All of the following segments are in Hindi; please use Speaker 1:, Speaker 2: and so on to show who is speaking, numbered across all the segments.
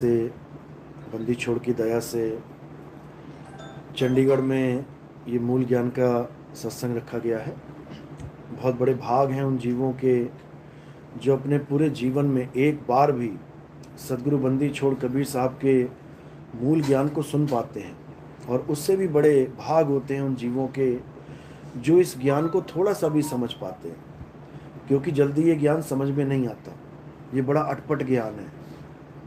Speaker 1: से बंदी छोड़ की दया से चंडीगढ़ में ये मूल ज्ञान का सत्संग रखा गया है। बहुत बड़े भाग हैं उन जीवों के जो अपने पूरे जीवन में एक बार भी सदगुरु बंदी छोड़ कबीर साहब के मूल ज्ञान को सुन पाते हैं, और उससे भी बड़े भाग होते हैं उन जीवों के जो इस ज्ञान को थोड़ा सा भी समझ पाते हैं, क्योंकि जल्दी ये ज्ञान समझ में नहीं आता। ये बड़ा अटपट ज्ञान है।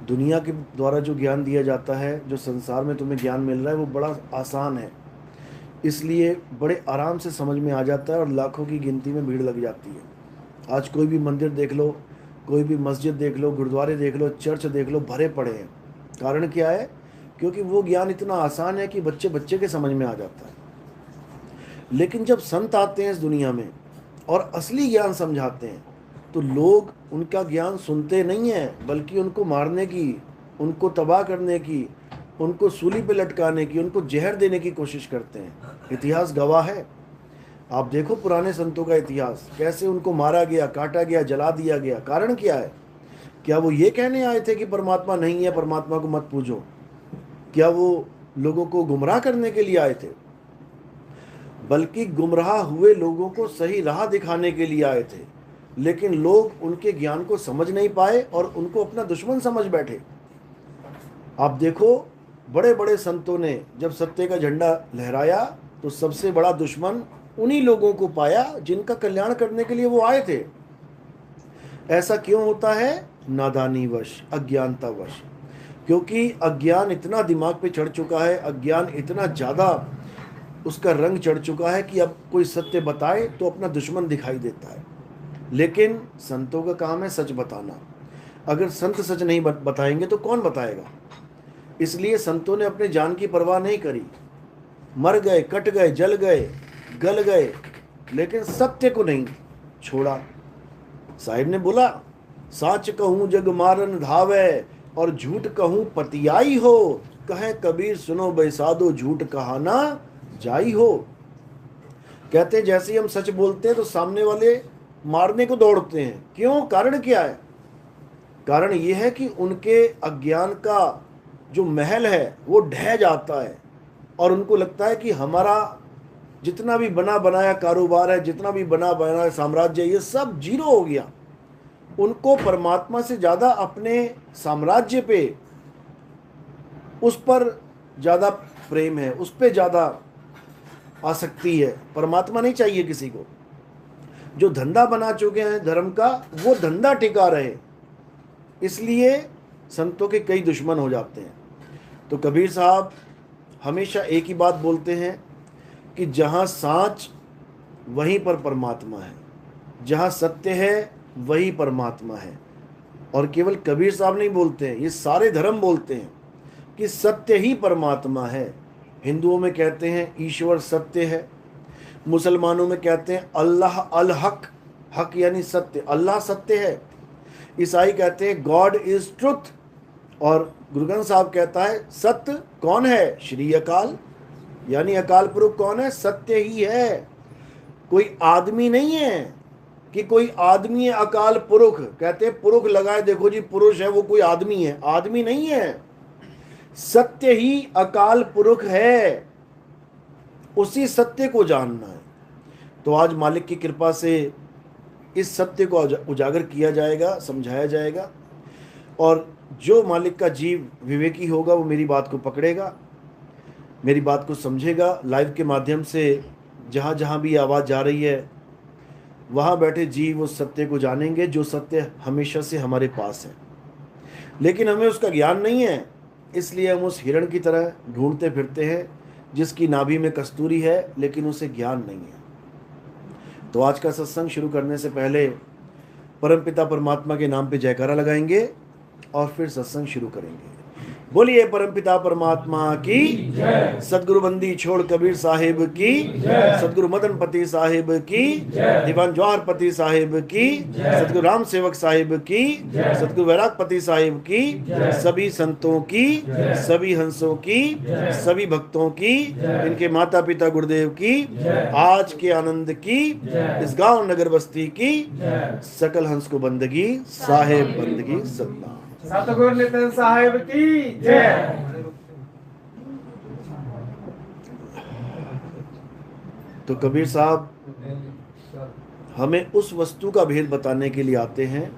Speaker 1: दुनिया के द्वारा जो ज्ञान दिया जाता है, जो संसार में तुम्हें ज्ञान मिल रहा है, वो बड़ा आसान है, इसलिए बड़े आराम से समझ में आ जाता है और लाखों की गिनती में भीड़ लग जाती है। आज कोई भी मंदिर देख लो, कोई भी मस्जिद देख लो, गुरुद्वारे देख लो, चर्च देख लो, भरे पड़े हैं। कारण क्या है? क्योंकि वो ज्ञान इतना आसान है कि बच्चे बच्चे के समझ में आ जाता है। लेकिन जब संत आते हैं इस दुनिया में और असली ज्ञान समझाते हैं, तो लोग उनका ज्ञान सुनते नहीं हैं, बल्कि उनको मारने की, उनको तबाह करने की, उनको सूली पे लटकाने की, उनको जहर देने की कोशिश करते हैं। इतिहास गवाह है। आप देखो पुराने संतों का इतिहास, कैसे उनको मारा गया, काटा गया, जला दिया गया। कारण क्या है? क्या वो ये कहने आए थे कि परमात्मा नहीं है, परमात्मा को मत पूजो? क्या वो लोगों को गुमराह करने के लिए आए थे? बल्कि गुमराह हुए लोगों को सही राह दिखाने के लिए आए थे। लेकिन लोग उनके ज्ञान को समझ नहीं पाए और उनको अपना दुश्मन समझ बैठे। आप देखो, बड़े बड़े संतों ने जब सत्य का झंडा लहराया, तो सबसे बड़ा दुश्मन उन्हीं लोगों को पाया जिनका कल्याण करने के लिए वो आए थे। ऐसा क्यों होता है? नादानीवश, अज्ञानतावश। क्योंकि अज्ञान इतना दिमाग पे चढ़ चुका है, अज्ञान इतना ज्यादा उसका रंग चढ़ चुका है कि अब कोई सत्य बताए तो अपना दुश्मन दिखाई देता है। लेकिन संतों का काम है सच बताना। अगर संत सच नहीं बताएंगे तो कौन बताएगा? इसलिए संतों ने अपने जान की परवाह नहीं करी। मर गए, कट गए, जल गए, गल गए, लेकिन सत्य को नहीं छोड़ा। साहिब ने बोला, साच कहूं जग मारन धावे और झूठ कहूं पतियाई हो। कहे कबीर सुनो बैसादो, झूठ कहाना जाई हो। कहते जैसे ही हम सच बोलते हैं तो सामने वाले मारने को दौड़ते हैं। क्यों? कारण क्या है? कारण यह है कि उनके अज्ञान का जो महल है वो ढह जाता है, और उनको लगता है कि हमारा जितना भी बना बनाया कारोबार है, जितना भी बना बनाया साम्राज्य, ये सब जीरो हो गया। उनको परमात्मा से ज्यादा अपने साम्राज्य पे, उस पर ज्यादा प्रेम है, उस पे ज्यादा आसक्ति है। परमात्मा नहीं चाहिए किसी को। जो धंधा बना चुके हैं धर्म का, वो धंधा टिका रहे, इसलिए संतों के कई दुश्मन हो जाते हैं। तो कबीर साहब हमेशा एक ही बात बोलते हैं कि जहाँ साच वहीं पर परमात्मा है, जहाँ सत्य है वही परमात्मा है। और केवल कबीर साहब नहीं बोलते हैं, ये सारे धर्म बोलते हैं कि सत्य ही परमात्मा है। हिंदुओं में कहते हैं ईश्वर सत्य है, मुसलमानों में कहते हैं अल्लाह अल हक, हक यानी सत्य, अल्लाह सत्य है। ईसाई कहते हैं गॉड इज ट्रुथ, और गुरु ग्रंथ साहब कहता है सत्य कौन है? श्री अकाल, यानी अकाल पुरुष कौन है? सत्य ही है। कोई आदमी नहीं है कि कोई आदमी है अकाल पुरुष। कहते हैं पुरुष लगाए, देखो जी पुरुष है, वो कोई आदमी है। आदमी नहीं है, सत्य ही अकाल पुरुष है। उसी सत्य को जानना है। तो आज मालिक की कृपा से इस सत्य को उजागर किया जाएगा, समझाया जाएगा, और जो मालिक का जीव विवेकी होगा वो मेरी बात को पकड़ेगा, मेरी बात को समझेगा। लाइव के माध्यम से जहाँ जहाँ भी आवाज़ जा रही है, वहाँ बैठे जीव उस सत्य को जानेंगे, जो सत्य हमेशा से हमारे पास है। लेकिन हमें उसका ज्ञान नहीं है, इसलिए हम उस हिरण की तरह ढूंढते फिरते हैं जिसकी नाभि में कस्तूरी है, लेकिन उसे ज्ञान नहीं है। तो आज का सत्संग शुरू करने से पहले परमपिता परमात्मा के नाम पे जयकारा लगाएंगे और फिर सत्संग शुरू करेंगे। बोलिए परमपिता परमात्मा की जय, सदगुरु बंदी छोड़ कबीर साहिब की जय, सदगुरु मदन पति साहिब की जय, दीवान जवाहर पति साहिब की जय, सदगुरु राम सेवक साहिब की जय, सदगुरु वैराग पति साहिब की जय, सभी संतों की जय, सभी हंसों की जय, सभी भक्तों की, इनके माता पिता गुरुदेव की, आज के आनंद की, इस गांव नगर बस्ती की, सकल हंस को बंदगी, साहेब बंदगी सतना।
Speaker 2: सतगुरु नितिन साहिब की जय।
Speaker 1: तो कबीर साहब हमें उस वस्तु का भेद बताने के लिए आते हैं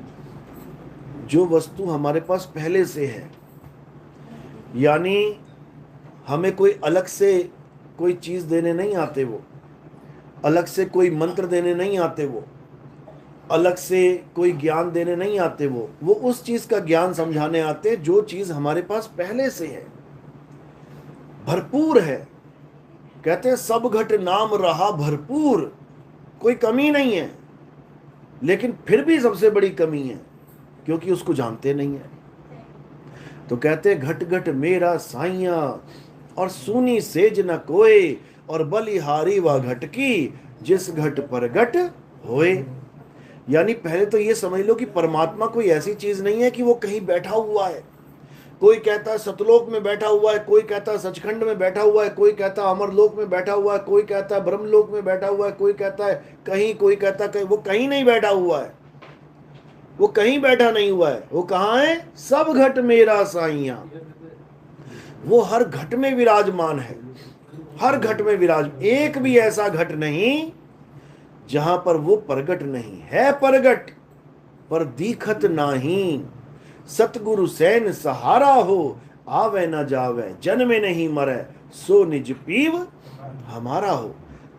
Speaker 1: जो वस्तु हमारे पास पहले से है। यानी हमें कोई अलग से कोई चीज देने नहीं आते, वो अलग से कोई मंत्र देने नहीं आते, वो अलग से कोई ज्ञान देने नहीं आते, वो उस चीज का ज्ञान समझाने आते जो चीज हमारे पास पहले से है, भरपूर है। कहते हैं सब घट नाम रहा भरपूर, कोई कमी नहीं है, लेकिन फिर भी सबसे बड़ी कमी है क्योंकि उसको जानते नहीं है। तो कहते हैं घट घट मेरा साइया और सुनी सेज न कोय, और बलिहारी व घट की जिस घट पर घट होए। यानी पहले तो ये समझ लो कि परमात्मा कोई ऐसी चीज नहीं है कि वो कहीं बैठा हुआ है। कोई कहता है सतलोक में बैठा हुआ है, कोई कहता है सचखंड में बैठा हुआ है, कोई कहता है अमरलोक में बैठा हुआ है, कोई कहता है ब्रह्मलोक में बैठा हुआ है, कोई कहता है कहीं, कोई कहता है कहीं। वो कहीं नहीं बैठा हुआ है, वो कहीं बैठा नहीं हुआ है। वो कहाँ है? सब घट मेरा साइया। वो हर घट में विराजमान है, हर घट में विराज। एक भी ऐसा घट नहीं जहां पर वो प्रगट नहीं है। प्रगट पर दीखत नाही, सतगुरु सैन सहारा हो, आवे न जावे जन्मे नहीं मरे, सो निज पीव हमारा हो।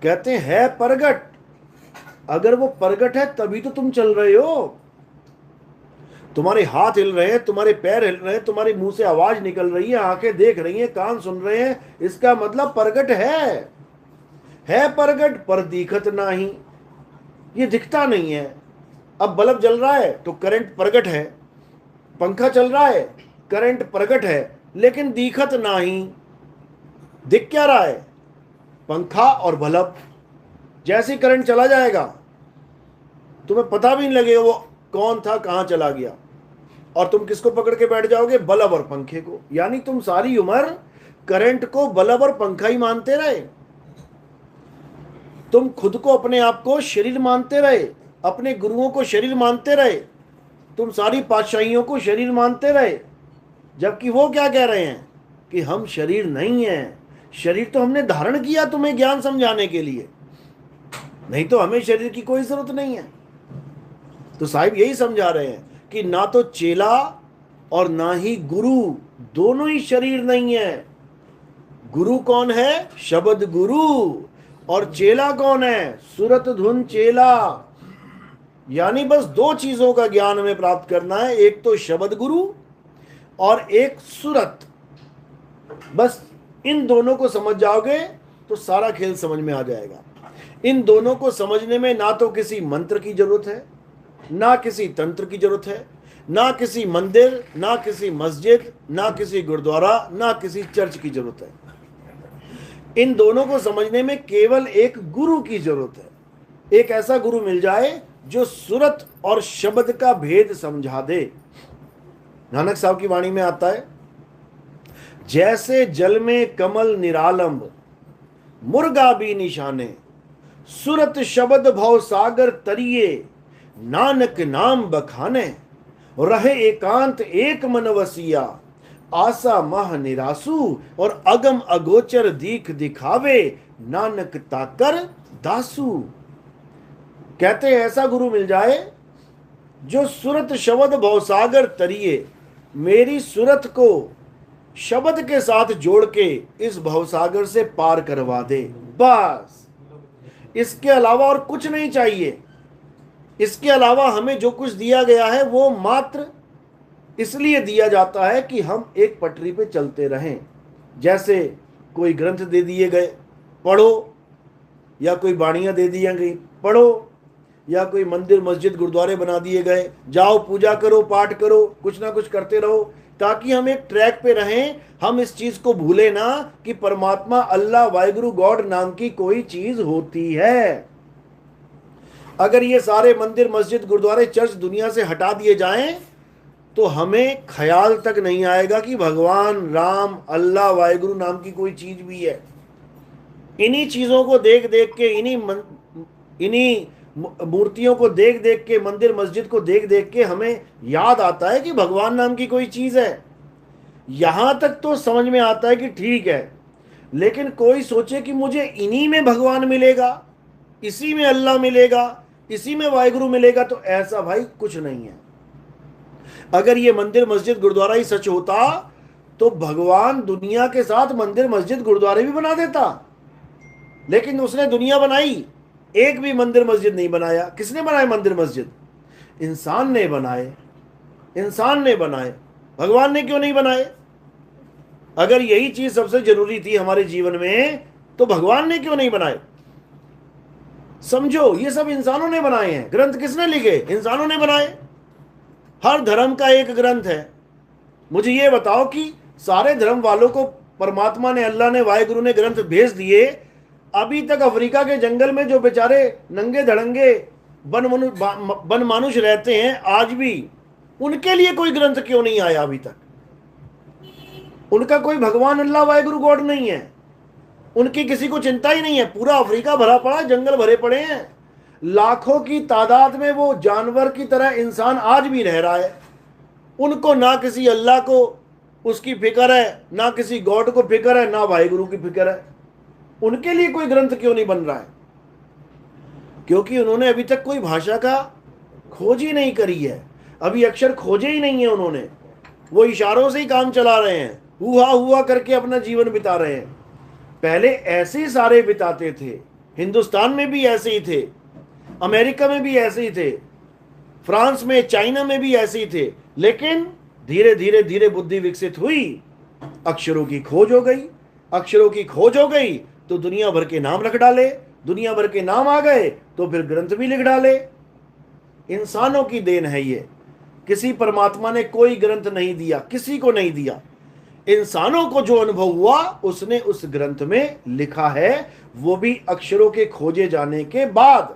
Speaker 1: कहते हैं प्रगट। अगर वो प्रगट है तभी तो तुम चल रहे हो, तुम्हारे हाथ हिल रहे हैं, तुम्हारे पैर हिल रहे हैं, तुम्हारे मुंह से आवाज निकल रही है, आंखें देख रही हैं, कान सुन रहे हैं, इसका मतलब प्रगट है प्रगट पर दिखत नहीं। ये दिखता नहीं है। अब बल्ब जल रहा है तो करंट प्रगट है, पंखा चल रहा है करंट प्रगट है, लेकिन दिखत नहीं। दिख क्या रहा है? पंखा और बल्ब। जैसे ही करंट चला जाएगा तुम्हें पता भी नहीं लगेगा वो कौन था, कहां चला गया, और तुम किसको पकड़ के बैठ जाओगे? बल्ब और पंखे को। यानी तुम सारी उम्र करंट को बल्ब और पंखा ही मानते रहे। तुम खुद को, अपने आप को शरीर मानते रहे, अपने गुरुओं को शरीर मानते रहे, तुम सारी पातशाहियों को शरीर मानते रहे। जबकि वो क्या कह रहे हैं कि हम शरीर नहीं हैं। शरीर तो हमने धारण किया तुम्हें ज्ञान समझाने के लिए, नहीं तो हमें शरीर की कोई जरूरत नहीं है। तो साहिब यही समझा रहे हैं कि ना तो चेला और ना ही गुरु, दोनों ही शरीर नहीं है। गुरु कौन है? शब्द गुरु। और चेला कौन है? सुरत धुन चेला। यानी बस दो चीजों का ज्ञान हमें प्राप्त करना है, एक तो शब्द गुरु और एक सुरत। बस इन दोनों को समझ जाओगे तो सारा खेल समझ में आ जाएगा। इन दोनों को समझने में ना तो किसी मंत्र की जरूरत है, ना किसी तंत्र की जरूरत है, ना किसी मंदिर, ना किसी मस्जिद, ना किसी गुरुद्वारा, ना किसी चर्च की जरूरत है। इन दोनों को समझने में केवल एक गुरु की जरूरत है। एक ऐसा गुरु मिल जाए जो सुरत और शब्द का भेद समझा दे। नानक साहब की वाणी में आता है, जैसे जल में कमल निरालंब, मुर्गा भी निशाने, सुरत शब्द भव सागर तरिए, नानक नाम बखाने, रहे एकांत एक मन वसिया, आशा मह निरासु, और अगम अगोचर दीख दिखावे, नानक ताकर दासु। कहते हैं ऐसा गुरु मिल जाए जो सुरत शब्द भवसागर तरिए, मेरी सुरत को शब्द के साथ जोड़ के इस भवसागर से पार करवा दे। बस इसके अलावा और कुछ नहीं चाहिए। इसके अलावा हमें जो कुछ दिया गया है वो मात्र इसलिए दिया जाता है कि हम एक पटरी पे चलते रहें। जैसे कोई ग्रंथ दे दिए गए पढ़ो, या कोई बाणियां दे दी गई पढ़ो, या कोई मंदिर मस्जिद गुरुद्वारे बना दिए गए, जाओ पूजा करो, पाठ करो, कुछ ना कुछ करते रहो, ताकि हम एक ट्रैक पे रहें। हम इस चीज को भूले ना कि परमात्मा अल्लाह वाहिगुरु गॉड नाम की कोई चीज होती है। अगर ये सारे मंदिर मस्जिद गुरुद्वारे चर्च दुनिया से हटा दिए जाएं तो हमें ख्याल तक नहीं आएगा कि भगवान राम अल्लाह वाहिगुरु नाम की कोई चीज भी है। इन्हीं चीजों को देख देख के, इन्हीं मूर्तियों को देख देख के, मंदिर मस्जिद को देख देख के हमें याद आता है कि भगवान नाम की कोई चीज है। यहां तक तो समझ में आता है कि ठीक है, लेकिन कोई सोचे कि मुझे इन्हीं में भगवान मिलेगा, इसी में अल्लाह मिलेगा, इसी में वाहिगुरु मिलेगा, तो ऐसा भाई कुछ नहीं है। अगर ये मंदिर मस्जिद गुरुद्वारा ही सच होता तो भगवान दुनिया के साथ मंदिर मस्जिद गुरुद्वारे भी बना देता, लेकिन उसने दुनिया बनाई, एक भी मंदिर मस्जिद नहीं बनाया। किसने बनाए मंदिर मस्जिद? इंसान ने बनाए, इंसान ने बनाए, भगवान ने क्यों नहीं बनाए? अगर यही चीज सबसे जरूरी थी हमारे जीवन में तो भगवान ने क्यों नहीं बनाए? समझो, ये सब इंसानों ने बनाए हैं। ग्रंथ किसने लिखे? इंसानों ने बनाए। हर धर्म का एक ग्रंथ है। मुझे ये बताओ कि सारे धर्म वालों को परमात्मा ने, अल्लाह ने, वाहिगुरु ने ग्रंथ भेज दिए, अभी तक अफ्रीका के जंगल में जो बेचारे नंगे धड़ंगे वन मानुष रहते हैं, आज भी उनके लिए कोई ग्रंथ क्यों नहीं आया अभी तक? उनका कोई भगवान अल्लाह वाहिगुरु गॉड नहीं है, उनकी किसी को चिंता ही नहीं है। पूरा अफ्रीका भरा पड़ा, जंगल भरे पड़े हैं, लाखों की तादाद में वो जानवर की तरह इंसान आज भी रह रहा है। उनको ना किसी अल्लाह को उसकी फिक्र है, ना किसी गॉड को फिक्र है, ना वाहिगुरु की फिक्र है। उनके लिए कोई ग्रंथ क्यों नहीं बन रहा है? क्योंकि उन्होंने अभी तक कोई भाषा का खोज ही नहीं करी है, अभी अक्षर खोजे ही नहीं है उन्होंने। वो इशारों से ही काम चला रहे हैं, हुआ हुआ करके अपना जीवन बिता रहे हैं। पहले ऐसे ही सारे बिताते थे, हिंदुस्तान में भी ऐसे ही थे, अमेरिका में भी ऐसे ही थे, फ्रांस में, चाइना में भी ऐसे ही थे। लेकिन धीरे धीरे धीरे बुद्धि विकसित हुई, अक्षरों की खोज हो गई। अक्षरों की खोज हो गई तो दुनिया भर के नाम रख डाले, दुनिया भर के नाम आ गए तो फिर ग्रंथ भी लिख डाले। इंसानों की देन है ये, किसी परमात्मा ने कोई ग्रंथ नहीं दिया, किसी को नहीं दिया। इंसानों को जो अनुभव हुआ उसने उस ग्रंथ में लिखा है, वो भी अक्षरों के खोजे जाने के बाद।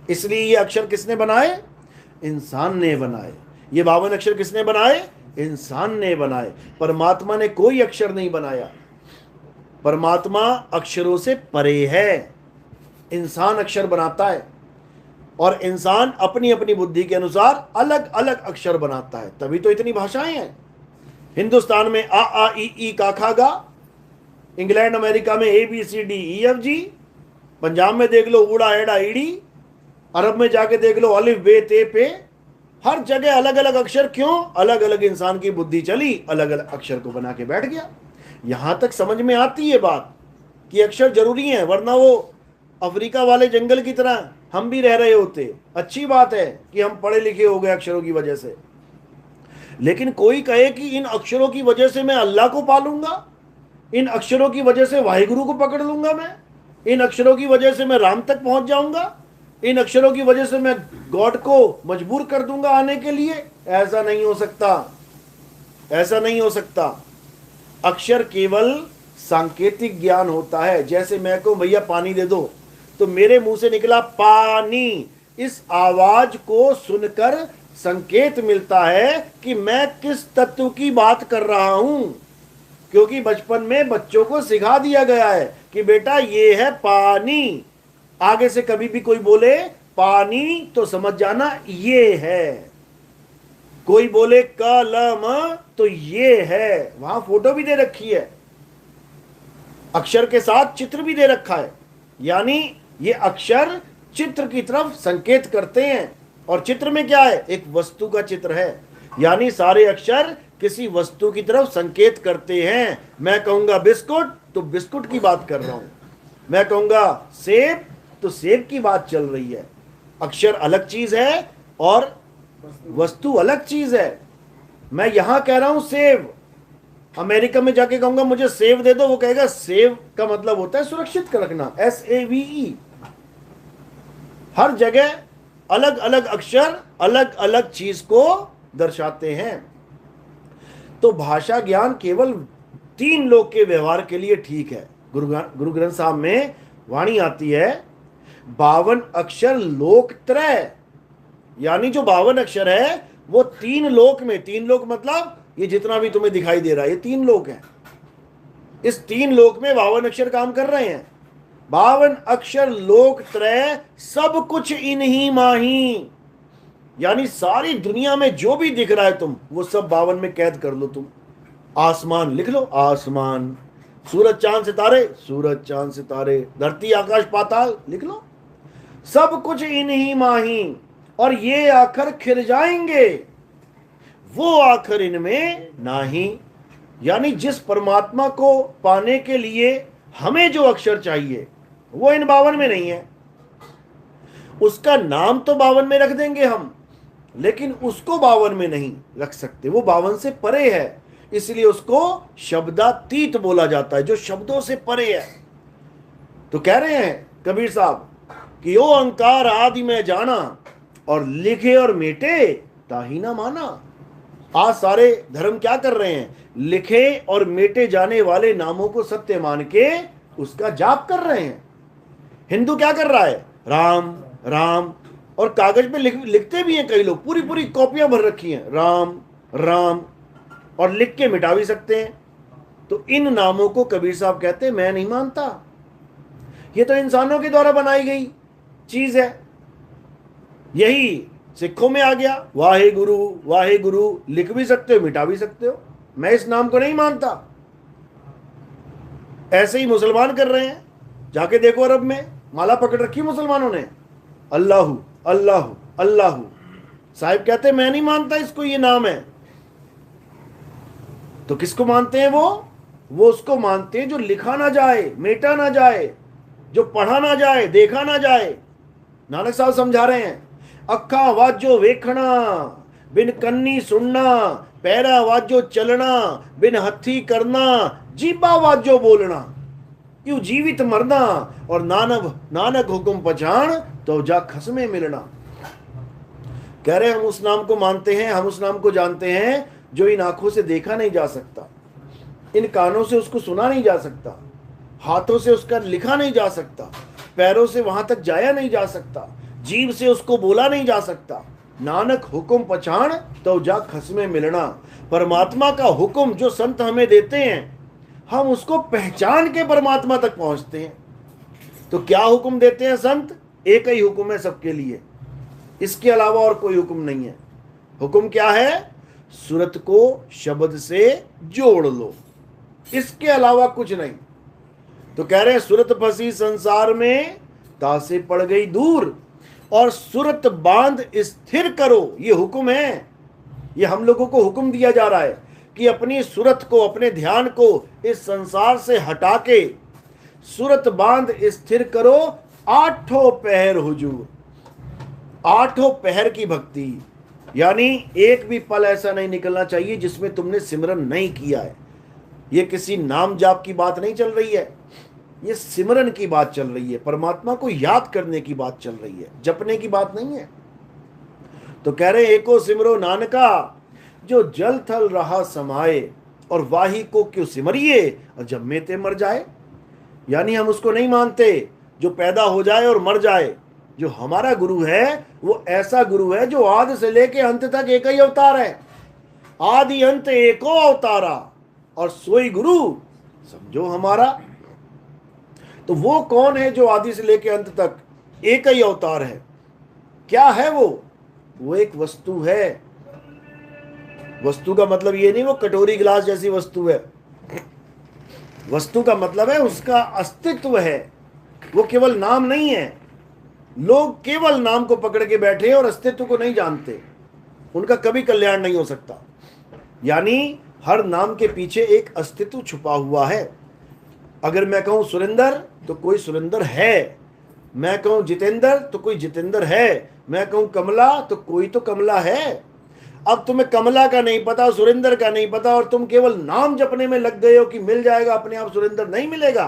Speaker 1: इसलिए ये अक्षर किसने बनाए? इंसान ने बनाए। ये 52 अक्षर किसने बनाए? इंसान ने बनाए। परमात्मा ने कोई अक्षर नहीं बनाया। परमात्मा अक्षरों से परे है, इंसान अक्षर बनाता है, और इंसान अपनी अपनी बुद्धि के अनुसार अलग अलग अक्षर बनाता है। तभी तो इतनी भाषाएं हैं। हिंदुस्तान में आ ई ई का खा गा, इंग्लैंड अमेरिका में A B C D E F G, Punjab में देख लो उड़ा एड़ा ईड़ी, अरब में जाके देख लो अलिफ बे ते पे। हर जगह अलग अलग अक्षर। क्यों? अलग अलग इंसान की बुद्धि चली, अलग अलग अक्षर को बना के बैठ गया। यहां तक समझ में आती है बात कि अक्षर जरूरी है, वरना वो अफ्रीका वाले जंगल की तरह हम भी रह रहे होते। अच्छी बात है कि हम पढ़े लिखे हो गए अक्षरों की वजह से, लेकिन कोई कहे कि इन अक्षरों की वजह से मैं अल्लाह को पालूंगा, इन अक्षरों की वजह से वाहिगुरु को पकड़ लूंगा, मैं इन अक्षरों की वजह से मैं राम तक पहुंच जाऊंगा, इन अक्षरों की वजह से मैं गॉड को मजबूर कर दूंगा आने के लिए, ऐसा नहीं हो सकता, ऐसा नहीं हो सकता। अक्षर केवल सांकेतिक ज्ञान होता है। जैसे मैं कहूं भैया पानी दे दो, तो मेरे मुंह से निकला पानी, इस आवाज को सुनकर संकेत मिलता है कि मैं किस तत्व की बात कर रहा हूं, क्योंकि बचपन में बच्चों को सिखा दिया गया है कि बेटा ये है पानी। आगे से कभी भी कोई बोले पानी तो समझ जाना ये है, कोई बोले कलम तो ये है। वहां फोटो भी दे रखी है, अक्षर के साथ चित्र भी दे रखा है, यानी ये अक्षर चित्र की तरफ संकेत करते हैं। और चित्र में क्या है? एक वस्तु का चित्र है, यानी सारे अक्षर किसी वस्तु की तरफ संकेत करते हैं। मैं कहूंगा बिस्कुट तो बिस्कुट की बात कर रहा हूं, मैं कहूंगा सेब तो सेब की बात चल रही है। अक्षर अलग चीज है और वस्तु अलग चीज है। मैं यहां कह रहा हूं सेब, अमेरिका में जाके कहूंगा मुझे सेब दे दो, वो कहेगा सेब का मतलब होता है सुरक्षित रखना, SAVE। हर जगह अलग अलग अक्षर अलग अलग चीज को दर्शाते हैं। तो भाषा ज्ञान केवल 3 लोग के व्यवहार के लिए ठीक है। गुरु ग्रंथ साहब में वाणी आती है 52 अक्षर लोकत्रय, यानी जो 52 अक्षर है वो 3 लोक में, 3 लोक मतलब ये जितना भी तुम्हें दिखाई दे रहा है ये 3 लोक हैं। इस 3 लोक में 52 अक्षर काम कर रहे हैं। 52 अक्षर लोक त्रय सब कुछ इन्हीं माही। यानी सारी दुनिया में जो भी दिख रहा है तुम, वो सब 52 में कैद कर लो। तुम आसमान लिख लो, आसमान, सूरज चांद सितारे, सूरज चांद सितारे, धरती आकाश पाताल लिख लो, सब कुछ इन्हीं माही। और ये आखिर खिर जाएंगे, वो आखिर इनमें नाही। यानी जिस परमात्मा को पाने के लिए हमें जो अक्षर चाहिए वो इन 52 में नहीं है। उसका नाम तो 52 में रख देंगे हम, लेकिन उसको 52 में नहीं रख सकते, वो 52 से परे है। इसलिए उसको शब्दातीत बोला जाता है, जो शब्दों से परे है। तो कह रहे हैं कबीर साहब कि ओ अंकार आदि में जाना, और लिखे और मेटे ताही ना माना। आज सारे धर्म क्या कर रहे हैं? लिखे और मेटे जाने वाले नामों को सत्य मान के उसका जाप कर रहे हैं। हिंदू क्या कर रहा है? राम राम, और कागज पे लिखते भी हैं कई लोग, पूरी पूरी कॉपियां भर रखी हैं राम राम, और लिख के मिटा भी सकते हैं। तो इन नामों को कबीर साहब कहते हैं मैं नहीं मानता, ये तो इंसानों के द्वारा बनाई गई चीज है। यही सिखों में आ गया, वाहे गुरु लिख भी सकते हो, मिटा भी सकते हो। मैं इस नाम को नहीं मानता। ऐसे ही मुसलमान कर रहे हैं, जाके देखो अरब में माला पकड़ रखी मुसलमानों ने, अल्लाहू अल्लाहू अल्लाहू। साहिब कहते हैं मैं नहीं मानता इसको, ये नाम है। तो किसको मानते हैं? वो उसको मानते हैं जो लिखा ना जाए, मेटा ना जाए, जो पढ़ा ना जाए, देखा ना जाए। नानक साहब समझा रहे हैं, अखा वाजो वेखना बिन कन्नी सुनना, पैरा वाजो चलना बिन हथी करना, जीबा वाजो बोलना, क्यों जीवित मरना, और नानक हुक्म पछाण तो जा खसमे मिलना। कह रहे हम उस नाम को मानते हैं, हम उस नाम को जानते हैं जो इन आंखों से देखा नहीं जा सकता, इन कानों से उसको सुना नहीं जा सकता, हाथों से उसका लिखा नहीं जा सकता, पैरों से वहां तक जाया नहीं जा सकता, जीभ से उसको बोला नहीं जा सकता। नानक हुक्म पछाण तो जा खसमे मिलना। परमात्मा का हुक्म जो संत हमें देते हैं, हम उसको पहचान के परमात्मा तक पहुंचते हैं। तो क्या हुक्म देते हैं संत? एक ही हुक्म है सबके लिए, इसके अलावा और कोई हुक्म नहीं है। हुक्म क्या है? सूरत को शब्द से जोड़ लो, इसके अलावा कुछ नहीं। तो कह रहे हैं सूरत फंसी संसार में तासे पड़ गई दूर, और सूरत बांध स्थिर करो, ये हुक्म है। ये हम लोगों को हुक्म दिया जा रहा है कि अपनी सूरत को, अपने ध्यान को इस संसार से हटा के सूरत बांध स्थिर करो, आठों पहर हुजूर। आठों पहर की भक्ति, यानी एक भी पल ऐसा नहीं निकलना चाहिए जिसमें तुमने सिमरन नहीं किया है। ये किसी नाम जाप की बात नहीं चल रही है, ये सिमरन की बात चल रही है, परमात्मा को याद करने की बात चल रही है, जपने की बात नहीं है। तो कह रहे एको सिमरो नानका जो जल थल रहा समाए, और वाही को क्यों सिमरिए और जब में ते मर जाए। यानी हम उसको नहीं मानते जो पैदा हो जाए और मर जाए। जो हमारा गुरु है वो ऐसा गुरु है जो आदि से लेके अंत तक एक ही अवतार है। आदि अंत एको अवतारा, और सोई गुरु समझो हमारा। तो वो कौन है जो आदि से लेके अंत तक एक ही अवतार है? क्या है वो एक वस्तु है। वस्तु का मतलब ये नहीं वो कटोरी गिलास जैसी वस्तु है। वस्तु का मतलब है उसका अस्तित्व है, वो केवल नाम नहीं है। लोग केवल नाम को पकड़ के बैठे और अस्तित्व को नहीं जानते, उनका कभी कल्याण नहीं हो सकता। यानी हर नाम के पीछे एक अस्तित्व छुपा हुआ है। अगर मैं कहूं सुरेंद्र तो कोई सुरेंद्र है, मैं कहूं जितेंद्र तो कोई जितेंद्र है, मैं कहूं कमला तो कोई तो कमला है। अब तुम्हें कमला का नहीं पता, सुरेंद्र का नहीं पता, और तुम केवल नाम जपने में लग गए हो कि मिल जाएगा अपने आप। सुरेंद्र नहीं मिलेगा,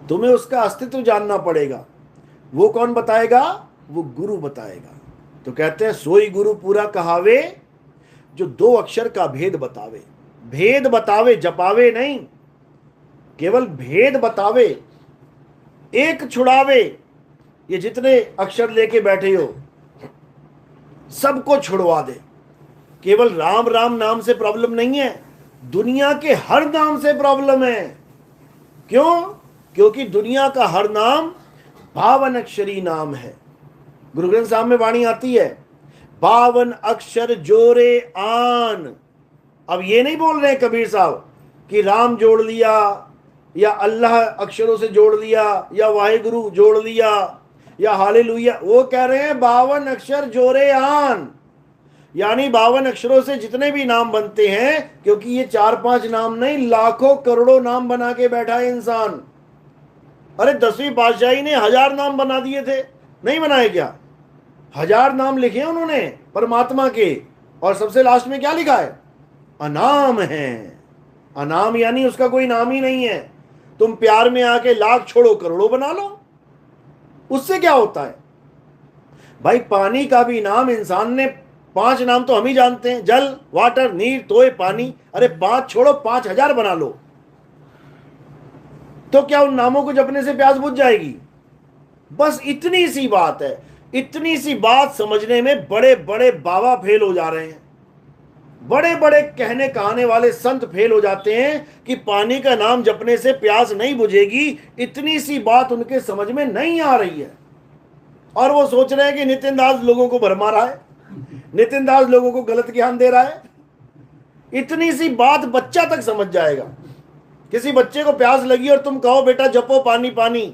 Speaker 1: तुम्हें उसका अस्तित्व जानना पड़ेगा। वो कौन बताएगा? वो गुरु बताएगा। तो कहते हैं सोई गुरु पूरा कहावे जो दो अक्षर का भेद बतावे। भेद बतावे, जपावे नहीं, केवल भेद बतावे, एक छुड़ावे। ये जितने अक्षर लेके बैठे हो सबको छुड़वा दे। केवल राम राम नाम से प्रॉब्लम नहीं है, दुनिया के हर नाम से प्रॉब्लम है। क्यों? क्योंकि दुनिया का हर नाम 52 अक्षरी नाम है। गुरु ग्रंथ साहब में वाणी आती है 52 अक्षर जोरे आन। अब ये नहीं बोल रहे कबीर साहब कि राम जोड़ लिया या अल्लाह अक्षरों से जोड़ लिया या वाहिगुरु जोड़ लिया या हालेलुया। वो कह रहे हैं 52 अक्षर जोरे आन, यानी 52 अक्षरों से जितने भी नाम बनते हैं, क्योंकि ये 4-5 नाम नहीं, लाखों करोड़ों नाम बना के बैठा है इंसान। अरे 10वीं पातशाही ने 1000 नाम बना दिए थे, नहीं बनाए क्या? 1000 नाम लिखे हैं उन्होंने परमात्मा के, और सबसे लास्ट में क्या लिखा है? अनाम है। अनाम यानी उसका कोई नाम ही नहीं है। तुम प्यार में आके लाख छोड़ो करोड़ों बना लो, उससे क्या होता है भाई? पानी का भी नाम इंसान ने 5 नाम तो हम ही जानते हैं, जल, वाटर, नीर, तोय, पानी। अरे 5 छोड़ो 5000 बना लो, तो क्या उन नामों को जपने से प्यास बुझ जाएगी? बस इतनी सी बात है। इतनी सी बात समझने में बड़े बड़े बाबा फेल हो जा रहे हैं, बड़े बड़े कहने कहाने वाले संत फेल हो जाते हैं कि पानी का नाम जपने से प्यास नहीं बुझेगी। इतनी सी बात उनके समझ में नहीं आ रही है, और वो सोच रहे हैं कि नितिन दास लोगों को भरमा रहा है, नितिन दास लोगों को गलत ज्ञान दे रहा है। इतनी सी बात बच्चा तक समझ जाएगा। किसी बच्चे को प्यास लगी और तुम कहो बेटा जपो पानी पानी,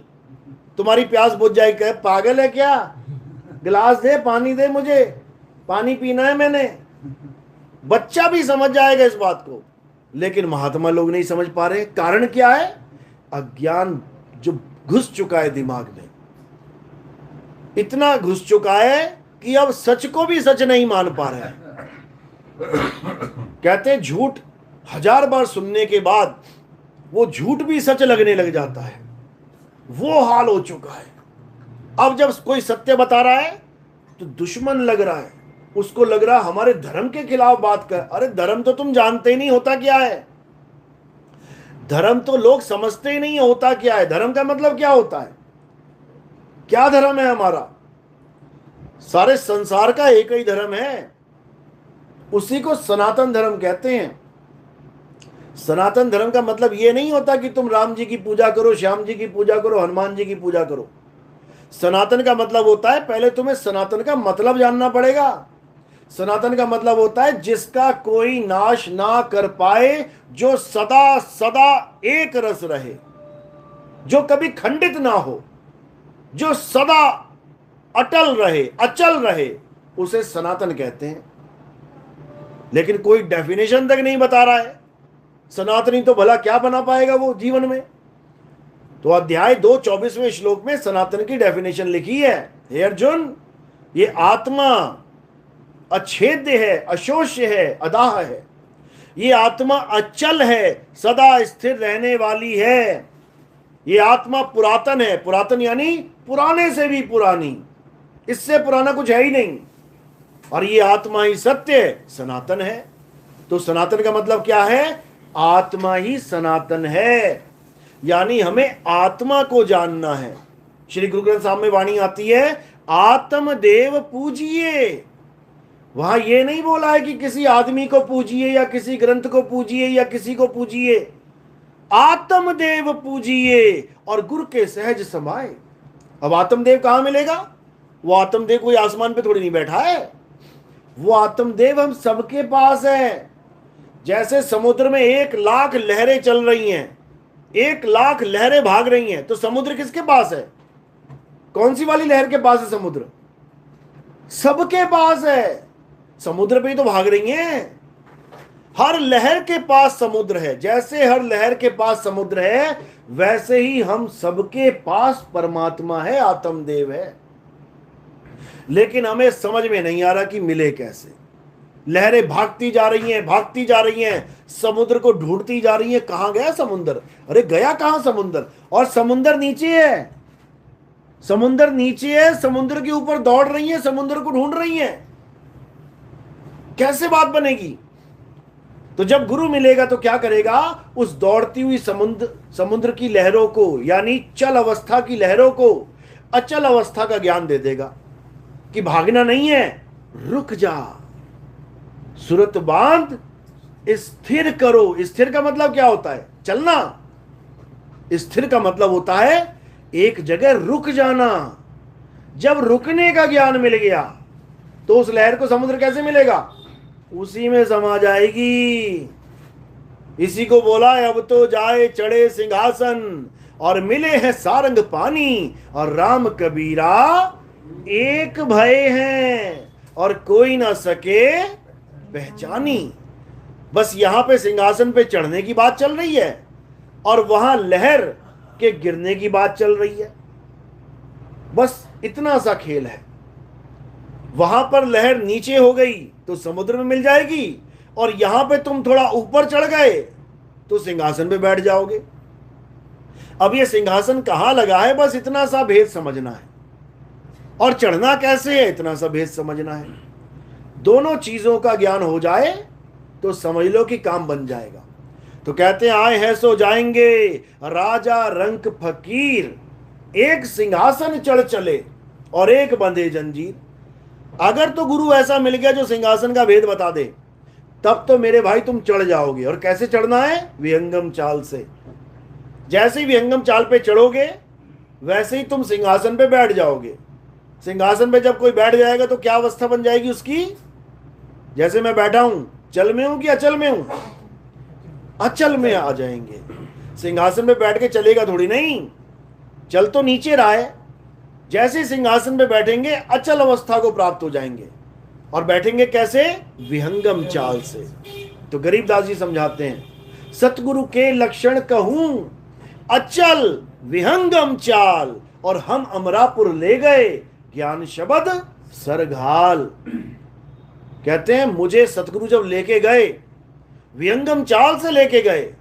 Speaker 1: तुम्हारी प्यास बुझ जाएगी। कहे पागल है क्या, गिलास दे, पानी दे, मुझे पानी पीना है मैंने। बच्चा भी समझ जाएगा इस बात को, लेकिन महात्मा लोग नहीं समझ पा रहे। कारण क्या है? अज्ञान जो घुस चुका है दिमाग में, इतना घुस चुका है कि अब सच को भी सच नहीं मान पा रहे हैं। कहते हैं झूठ 1000 बार सुनने के बाद वो झूठ भी सच लगने लग जाता है। वो हाल हो चुका है। अब जब कोई सत्य बता रहा है तो दुश्मन लग रहा है, उसको लग रहा है हमारे धर्म के खिलाफ बात कर। अरे धर्म तो तुम जानते ही नहीं होता क्या है। धर्म तो लोग समझते ही नहीं होता क्या है। धर्म का मतलब क्या होता है? क्या धर्म है हमारा? सारे संसार का एक ही धर्म है, उसी को सनातन धर्म कहते हैं। सनातन धर्म का मतलब यह नहीं होता कि तुम राम जी की पूजा करो, श्याम जी की पूजा करो, हनुमान जी की पूजा करो। सनातन का मतलब होता है, पहले तुम्हें सनातन का मतलब जानना पड़ेगा। सनातन का मतलब होता है जिसका कोई नाश ना कर पाए, जो सदा सदा एक रस रहे, जो कभी खंडित ना हो, जो सदा अटल रहे, अचल रहे, उसे सनातन कहते हैं। लेकिन कोई डेफिनेशन तक नहीं बता रहा है। सनातनी तो भला क्या बना पाएगा वो जीवन में? तो अध्याय 2 24वें श्लोक में सनातन की डेफिनेशन लिखी है। हे अर्जुन, ये आत्मा अछेद्य है, अशोष्य है, अदाह है। ये आत्मा अचल है, सदा स्थिर रहने वाली है। ये आत्मा पुरातन है। पुरातन यानी पुराने से भी पुरानी, इससे पुराना कुछ है ही नहीं। और ये आत्मा ही सत्य सनातन है। तो सनातन का मतलब क्या है? आत्मा ही सनातन है, यानी हमें आत्मा को जानना है। श्री गुरु ग्रंथ साहब में वाणी आती है आत्मदेव पूजिए। वहां यह नहीं बोला है कि किसी आदमी को पूजिए या किसी ग्रंथ को पूजिए या किसी को पूजिए। आत्मदेव पूजिए और गुरु के सहज समाए। अब आत्मदेव कहां मिलेगा? वो आत्मदेव कोई आसमान पे थोड़ी नहीं बैठा है। वो आत्मदेव हम सबके पास है। जैसे समुद्र में 1,00,000 लहरें चल रही हैं, 1,00,000 लहरें भाग रही हैं, तो समुद्र किसके पास है? कौन सी वाली लहर के पास है समुद्र? सबके पास है। समुद्र पे ही तो भाग रही हैं। हर लहर के पास समुद्र है। जैसे हर लहर के पास समुद्र है, वैसे ही हम सबके पास परमात्मा है, आत्मदेव है। लेकिन हमें समझ में नहीं आ रहा कि मिले कैसे। लहरें भागती जा रही हैं, भागती जा रही हैं, समुद्र को ढूंढती जा रही हैं। कहां गया समुद्र? अरे गया कहां समुद्र? और समुद्र नीचे है, समुद्र नीचे है, समुद्र के ऊपर दौड़ रही है, समुद्र को ढूंढ रही है। कैसे बात बनेगी? तो जब गुरु मिलेगा तो क्या करेगा? उस दौड़ती हुई समुद्र की लहरों को, यानी चल अवस्था की लहरों को अचल अवस्था का ज्ञान दे देगा कि भागना नहीं है, रुक जा, सुरत बांध, स्थिर करो। स्थिर का मतलब क्या होता है? चलना। स्थिर का मतलब होता है एक जगह रुक जाना। जब रुकने का ज्ञान मिल गया तो उस लहर को समुद्र कैसे मिलेगा? उसी में समा जाएगी। इसी को बोला है, अब तो जाए चढ़े सिंहासन और मिले हैं सारंग पानी, और राम कबीरा एक भय हैं और कोई ना सके पहचानी। बस यहां पे सिंहासन पे चढ़ने की बात चल रही है और वहां लहर के गिरने की बात चल रही है। बस इतना सा खेल है। वहां पर लहर नीचे हो गई तो समुद्र में मिल जाएगी, और यहां पे तुम थोड़ा ऊपर चढ़ गए तो सिंहासन पे बैठ जाओगे। अब ये सिंहासन कहां लगा है, बस इतना सा भेद समझना है, और चढ़ना कैसे है इतना सा भेद समझना है। दोनों चीजों का ज्ञान हो जाए तो समझ लो कि काम बन जाएगा। तो कहते हैं आए हैं सो जाएंगे, राजा रंक फकीर, एक सिंहासन चढ़ चले और एक बंधे जंजीर। अगर तो गुरु ऐसा मिल गया जो सिंहासन का भेद बता दे, तब तो मेरे भाई तुम चढ़ जाओगे। और कैसे चढ़ना है? विहंगम चाल से। जैसे ही विहंगम चाल पे चढ़ोगे वैसे ही तुम सिंहासन पे बैठ जाओगे। सिंहासन पे जब कोई बैठ जाएगा तो क्या अवस्था बन जाएगी उसकी? जैसे मैं बैठा हूं, चल में हूं कि अचल में हूं? अचल में आ जाएंगे। सिंहासन पे बैठ के चलेगा थोड़ी नहीं, चल तो नीचे रहा है। जैसे सिंहासन पे बैठेंगे अचल अवस्था को प्राप्त हो जाएंगे। और बैठेंगे कैसे? विहंगम चाल से। तो गरीबदास जी समझाते हैं, सतगुरु के लक्षण कहूं अचल विहंगम चाल, और हम अमरापुर ले गए ज्ञान शब्द सरघाल। कहते हैं मुझे सतगुरु जब लेके गए, विहंगम चाल से लेके गए,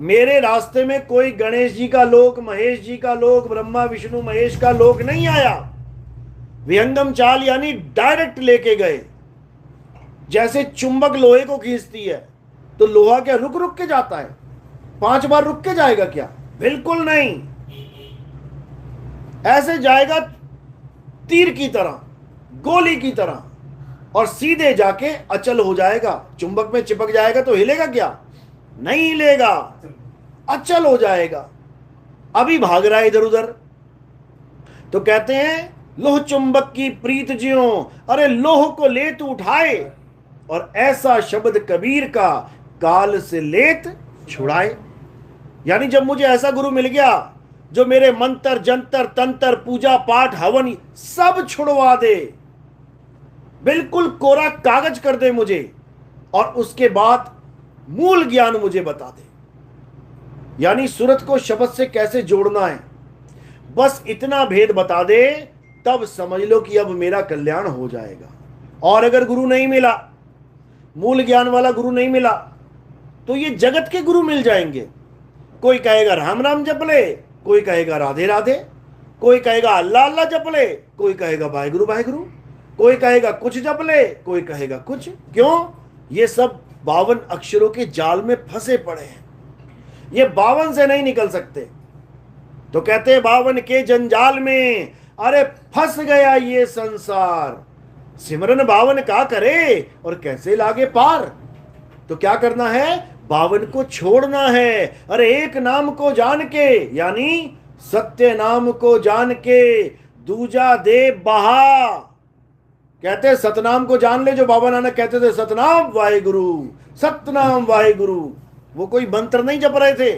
Speaker 1: मेरे रास्ते में कोई गणेश जी का लोक, महेश जी का लोक, ब्रह्मा विष्णु महेश का लोक नहीं आया। विहंगम चाल यानी डायरेक्ट लेके गए। जैसे चुंबक लोहे को खींचती है तो लोहा क्या रुक रुक के जाता है? 5 बार रुक के जाएगा क्या? बिल्कुल नहीं। ऐसे जाएगा तीर की तरह, गोली की तरह, और सीधे जाके अचल हो जाएगा। चुंबक में चिपक जाएगा तो हिलेगा क्या? नहीं हिलेगा, अचल हो जाएगा। अभी भाग रहा है इधर उधर। तो कहते हैं लोह चुंबक की प्रीत ज्यों, अरे लोह को ले तू उठाए, और ऐसा शब्द कबीर का काल से लेत छुड़ाए। यानी जब मुझे ऐसा गुरु मिल गया जो मेरे मंत्र जंतर तंत्र पूजा पाठ हवन सब छुड़वा दे, बिल्कुल कोरा कागज कर दे मुझे, और उसके बाद मूल ज्ञान मुझे बता दे, यानी सूरत को शब्द से कैसे जोड़ना है, बस इतना भेद बता दे, तब समझ लो कि अब मेरा कल्याण हो जाएगा। और अगर गुरु नहीं मिला, मूल ज्ञान वाला गुरु नहीं मिला, तो ये जगत के गुरु मिल जाएंगे। कोई कहेगा राम राम जप ले, कोई कहेगा राधे राधे, कोई कहेगा अल्लाह अल्लाह जप ले, कोई कहेगा वाहेगुरु वाहेगुरु, कोई कहेगा कुछ जप ले, कोई कहेगा कुछ। क्यों? ये सब 52 अक्षरों के जाल में फंसे पड़े हैं, ये 52 से नहीं निकल सकते। तो कहते हैं 52 के जंजाल में अरे फंस गया ये संसार, सिमरन 52 का करे और कैसे लागे पार। तो क्या करना है? 52 को छोड़ना है। अरे एक नाम को जान के, यानी सत्य नाम को जान के दूजा दे बहा। कहते हैं सतनाम को जान ले, जो बाबा नानक कहते थे सतनाम वाहेगुरु, सतनाम वाहेगुरु। वो कोई मंत्र नहीं जप रहे थे,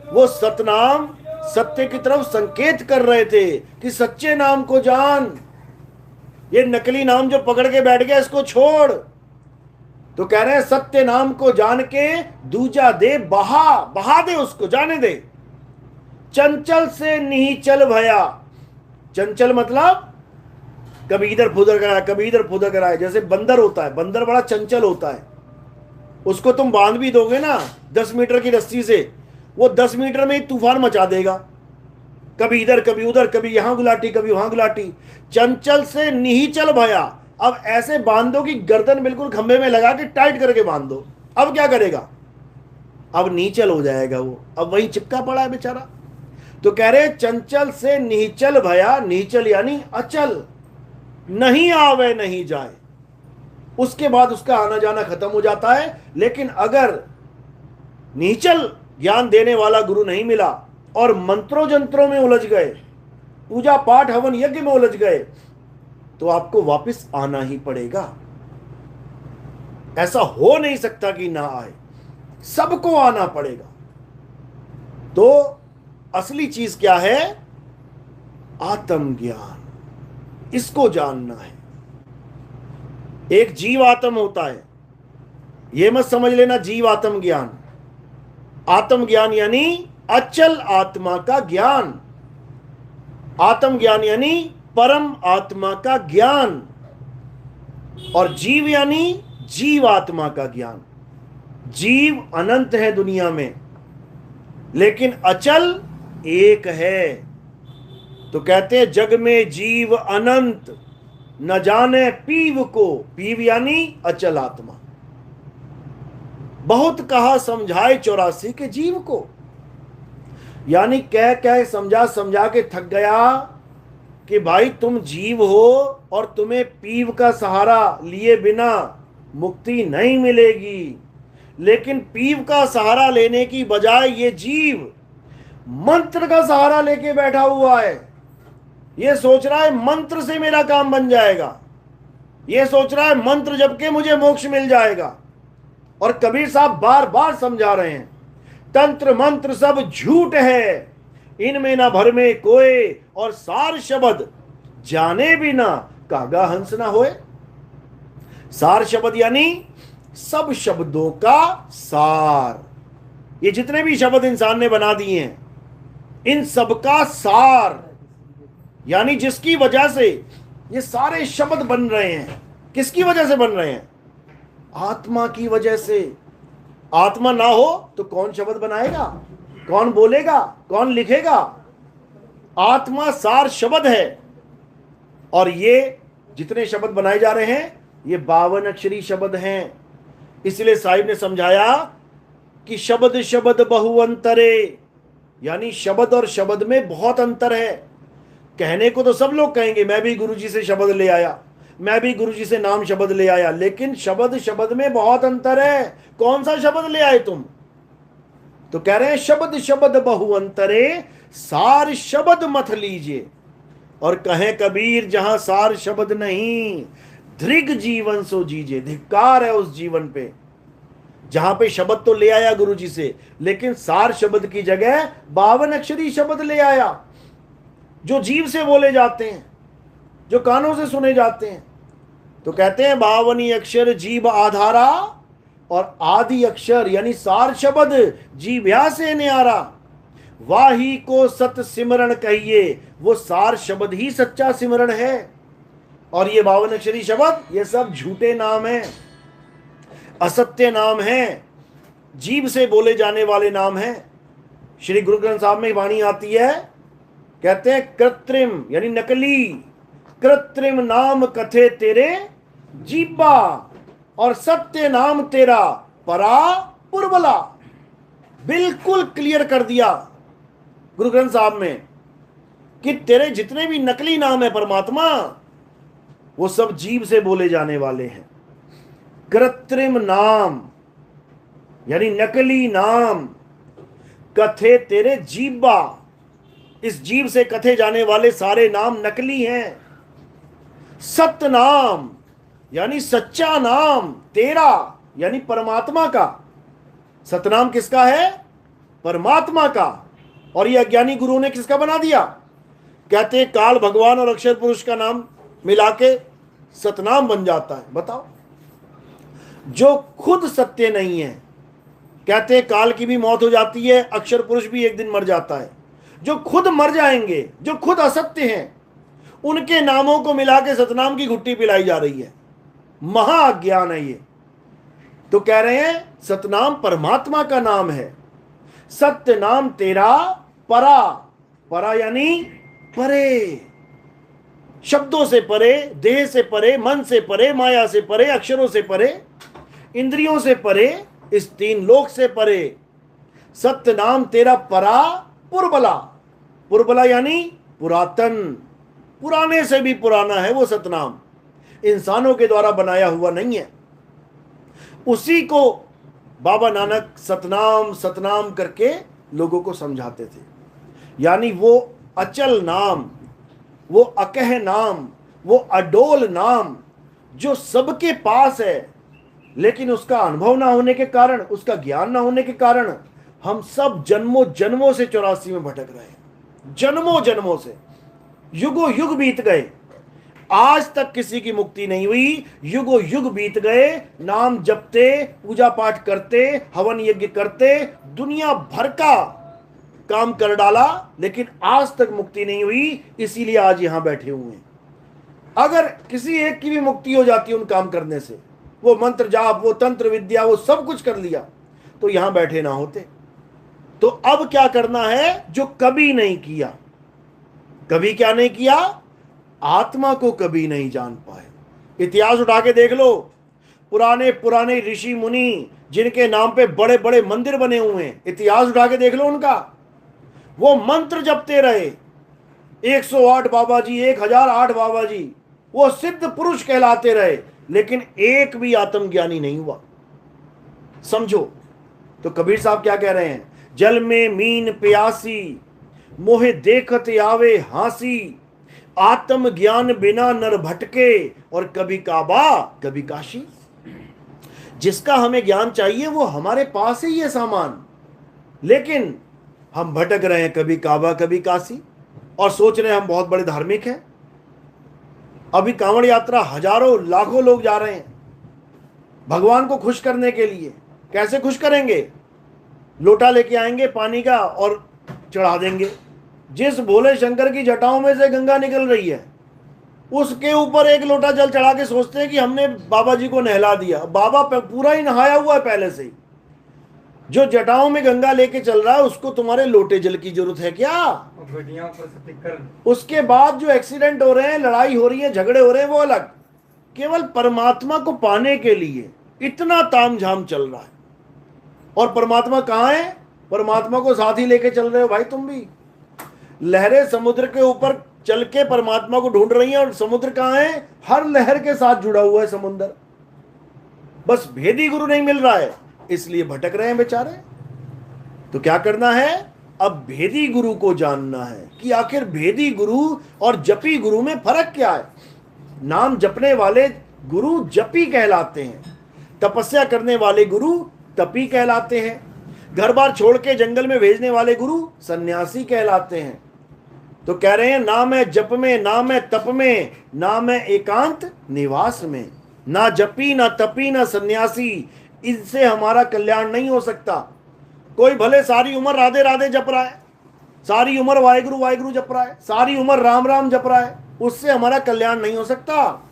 Speaker 1: वो सतनाम सत्य की तरफ संकेत कर रहे थे कि सच्चे नाम को जान, ये नकली नाम जो पकड़ के बैठ गया इसको छोड़। तो कह रहे हैं सत्य नाम को जान के दूजा दे बहा, बहा दे उसको, जाने दे। चंचल से निहिचल भया, चंचल मतलब कभी इधर फुदर कराए, कभी इधर फुदर कराए। जैसे बंदर होता है, बंदर बड़ा चंचल होता है, उसको तुम बांध भी दोगे ना 10 मीटर की रस्सी से, वो 10 मीटर में ही तूफान मचा देगा, कभी इधर कभी उधर, कभी यहां गुलाटी कभी वहां गुलाटी। चंचल से निहिचल भया, अब ऐसे बांध दो कि गर्दन बिल्कुल खंभे में लगा के टाइट करके बांध दो। अब क्या करेगा? अब नीचल हो जाएगा वो, अब वहीं चिपका पड़ा है बेचारा। तो कह रहे चंचल से निहिचल भया, निहिचल यानी अचल, नहीं आवे नहीं जाए, उसके बाद उसका आना जाना खत्म हो जाता है। लेकिन अगर निचल ज्ञान देने वाला गुरु नहीं मिला और मंत्रों जंत्रों में उलझ गए, पूजा पाठ हवन यज्ञ में उलझ गए, तो आपको वापस आना ही पड़ेगा। ऐसा हो नहीं सकता कि ना आए, सबको आना पड़ेगा। तो असली चीज क्या है? आत्मज्ञान, इसको जानना है। एक जीव आत्म होता है, यह मत समझ लेना जीव आत्म ज्ञान। आत्मज्ञान यानी अचल आत्मा का ज्ञान, आत्मज्ञान यानी परम आत्मा का ज्ञान, और जीव यानी जीव आत्मा का ज्ञान। जीव अनंत है दुनिया में, लेकिन अचल एक है। तो कहते हैं जग में जीव अनंत, न जाने पीव को। पीव यानी अचल आत्मा। बहुत कहा समझाए 84 के जीव को, यानी कह कह समझा समझा के थक गया कि भाई तुम जीव हो और तुम्हें पीव का सहारा लिए बिना मुक्ति नहीं मिलेगी। लेकिन पीव का सहारा लेने की बजाय ये जीव मंत्र का सहारा लेके बैठा हुआ है। ये सोच रहा है मंत्र से मेरा काम बन जाएगा, ये सोच रहा है मंत्र जप के मुझे मोक्ष मिल जाएगा। और कबीर साहब बार बार समझा रहे हैं, तंत्र मंत्र सब झूठ है, इनमें ना भर में कोई, और सार शब्द जाने बिना कागा हंस ना होए। सार शब्द यानी सब शब्दों का सार। ये जितने भी शब्द इंसान ने बना दिए हैं, इन सब का सार, यानी जिसकी वजह से ये सारे शब्द बन रहे हैं। किसकी वजह से बन रहे हैं? आत्मा की वजह से। आत्मा ना हो तो कौन शब्द बनाएगा, कौन बोलेगा, कौन लिखेगा? आत्मा सार शब्द है। और ये जितने शब्द बनाए जा रहे हैं ये 52 अक्षरी शब्द हैं। इसलिए साहिब ने समझाया कि शब्द शब्द बहुअंतरे, यानी शब्द और शब्द में बहुत अंतर है। कहने को तो सब लोग कहेंगे मैं भी गुरुजी से शब्द ले आया, मैं भी गुरुजी से नाम शब्द ले आया, लेकिन शब्द शब्द में बहुत अंतर है। कौन सा शब्द ले आए तुम? तो कह रहे हैं शब्द शब्द बहुअंतरे, सार शब्द मत लीजिए। और कहें कबीर जहां सार शब्द नहीं, दृग जीवन सो जीजिए। धिक्कार है उस जीवन पे जहां पे शब्द तो ले आया गुरुजी से, लेकिन सार शब्द की जगह 52 अक्षरी शब्द ले आया, जो जीव से बोले जाते हैं, जो कानों से सुने जाते हैं। तो कहते हैं 52 अक्षर जीव आधारा, और आदि अक्षर यानी सार शब्द जीव्या से न्यारा। वाही को सत सिमरण कहिए, वो सार शब्द ही सच्चा सिमरण है। और ये 52 अक्षरी शब्द ये सब झूठे नाम हैं, असत्य नाम हैं, जीव से बोले जाने वाले नाम हैं। श्री गुरु ग्रंथ साहब में वाणी आती है, कहते हैं कृत्रिम यानी नकली, कृत्रिम नाम कथे तेरे जीबा, और सत्य नाम तेरा परा पुरबला। बिल्कुल क्लियर कर दिया गुरु ग्रंथ साहब में कि तेरे जितने भी नकली नाम है परमात्मा, वो सब जीव से बोले जाने वाले हैं। कृत्रिम नाम यानी नकली नाम, कथे तेरे जीबा, इस जीव से कथे जाने वाले सारे नाम नकली हैं। सत्य नाम यानी सच्चा नाम, तेरा यानी परमात्मा का। सतनाम किसका है? परमात्मा का। और ये अज्ञानी गुरु ने किसका बना दिया? कहते हैं काल भगवान और अक्षर पुरुष का नाम मिला के सतनाम बन जाता है। बताओ, जो खुद सत्य नहीं है। कहते हैं काल की भी मौत हो जाती है, अक्षर पुरुष भी एक दिन मर जाता है। जो खुद मर जाएंगे, जो खुद असत्य हैं, उनके नामों को मिला के सतनाम की घुट्टी पिलाई जा रही है। महाअज्ञान है ये। तो कह रहे हैं सतनाम परमात्मा का नाम है। सत्य नाम तेरा परा, परा यानी परे, शब्दों से परे, देह से परे, मन से परे, माया से परे, अक्षरों से परे, इंद्रियों से परे, इस 3 लोक से परे। सत्य नाम तेरा परा पुरबला, पुरबला यानी पुरातन, पुराने से भी पुराना है वो सतनाम, इंसानों के द्वारा बनाया हुआ नहीं है। उसी को बाबा नानक सतनाम सतनाम करके लोगों को समझाते थे। यानी वो अचल नाम, वो अकह नाम, वो अडोल नाम जो सबके पास है, लेकिन उसका अनुभव ना होने के कारण, उसका ज्ञान ना होने के कारण हम सब जन्मों जन्मों से 84 में भटक रहे हैं। जन्मों जन्मों से, युगों युग बीत गए, आज तक किसी की मुक्ति नहीं हुई। युगों युग बीत गए, नाम जपते, पूजा पाठ करते, हवन यज्ञ करते, दुनिया भर का काम कर डाला, लेकिन आज तक मुक्ति नहीं हुई। इसीलिए आज यहां बैठे हुए हैं। अगर किसी एक की भी मुक्ति हो जाती उन काम करने से, वो मंत्र जाप, वो तंत्र विद्या, वो सब कुछ कर लिया, तो यहां बैठे ना होते। तो अब क्या करना है जो कभी नहीं किया? कभी क्या नहीं किया? आत्मा को कभी नहीं जान पाए। इतिहास उठा के देख लो, पुराने पुराने ऋषि मुनि जिनके नाम पे बड़े बड़े मंदिर बने हुए हैं, इतिहास उठा के देख लो उनका। वो मंत्र जपते रहे, 108 बाबा जी, 1008 बाबा जी, वो सिद्ध पुरुष कहलाते रहे, लेकिन एक भी आत्मज्ञानी नहीं हुआ। समझो। तो कबीर साहब क्या कह रहे हैं? जल में मीन प्यासी, मोहे देखत आवे हासी, आत्म ज्ञान बिना नर भटके, और कभी काबा कभी काशी। जिसका हमें ज्ञान चाहिए वो हमारे पास ही है सामान, लेकिन हम भटक रहे हैं कभी काबा कभी काशी, और सोच रहे हैं हम बहुत बड़े धार्मिक हैं। अभी कांवड़ यात्रा हजारों लाखों लोग जा रहे हैं भगवान को खुश करने के लिए। कैसे खुश करेंगे? लोटा लेके आएंगे पानी का और चढ़ा देंगे। जिस भोले शंकर की जटाओं में से गंगा निकल रही है, उसके ऊपर एक लोटा जल चढ़ा के सोचते हैं कि हमने बाबा जी को नहला दिया। बाबा पूरा ही नहाया हुआ है पहले से ही। जो जटाओं में गंगा लेके चल रहा है उसको तुम्हारे लोटे जल की जरूरत है क्या? उसके बाद जो एक्सीडेंट हो रहे हैं, लड़ाई हो रही है, झगड़े हो रहे हैं, वो अलग। केवल परमात्मा को पाने के लिए इतना तामझाम चल रहा है। और परमात्मा कहाँ है? परमात्मा को साथ ही लेके चल रहे हो भाई तुम भी। लहरें समुद्र के ऊपर चल के परमात्मा को ढूंढ रही हैं, और समुद्र कहाँ है? हर लहर के साथ जुड़ा हुआ है समुद्र। बस भेदी गुरु नहीं मिल रहा है, इसलिए भटक रहे हैं बेचारे। तो क्या करना है? अब भेदी गुरु को जानना है कि आखिर भेदी गुरु और जपी गुरु में फर्क क्या है। नाम जपने वाले गुरु जपी कहलाते हैं, तपस्या करने वाले गुरु तपी कहलाते हैं, घर बार छोड़ के जंगल में भेजने वाले गुरु सन्यासी कहलाते हैं। तो कह रहे हैं नाम है जप में, नाम है तप में, नाम है एकांत निवास में। ना जपी, ना तपी, ना सन्यासी, इनसे हमारा कल्याण नहीं हो सकता। कोई भले सारी उम्र राधे राधे जप रहा है, सारी उम्र वाहिगुरु वाहिगुरु जप रहा है, सारी उम्र राम राम जप रहा है, उससे हमारा कल्याण नहीं हो सकता।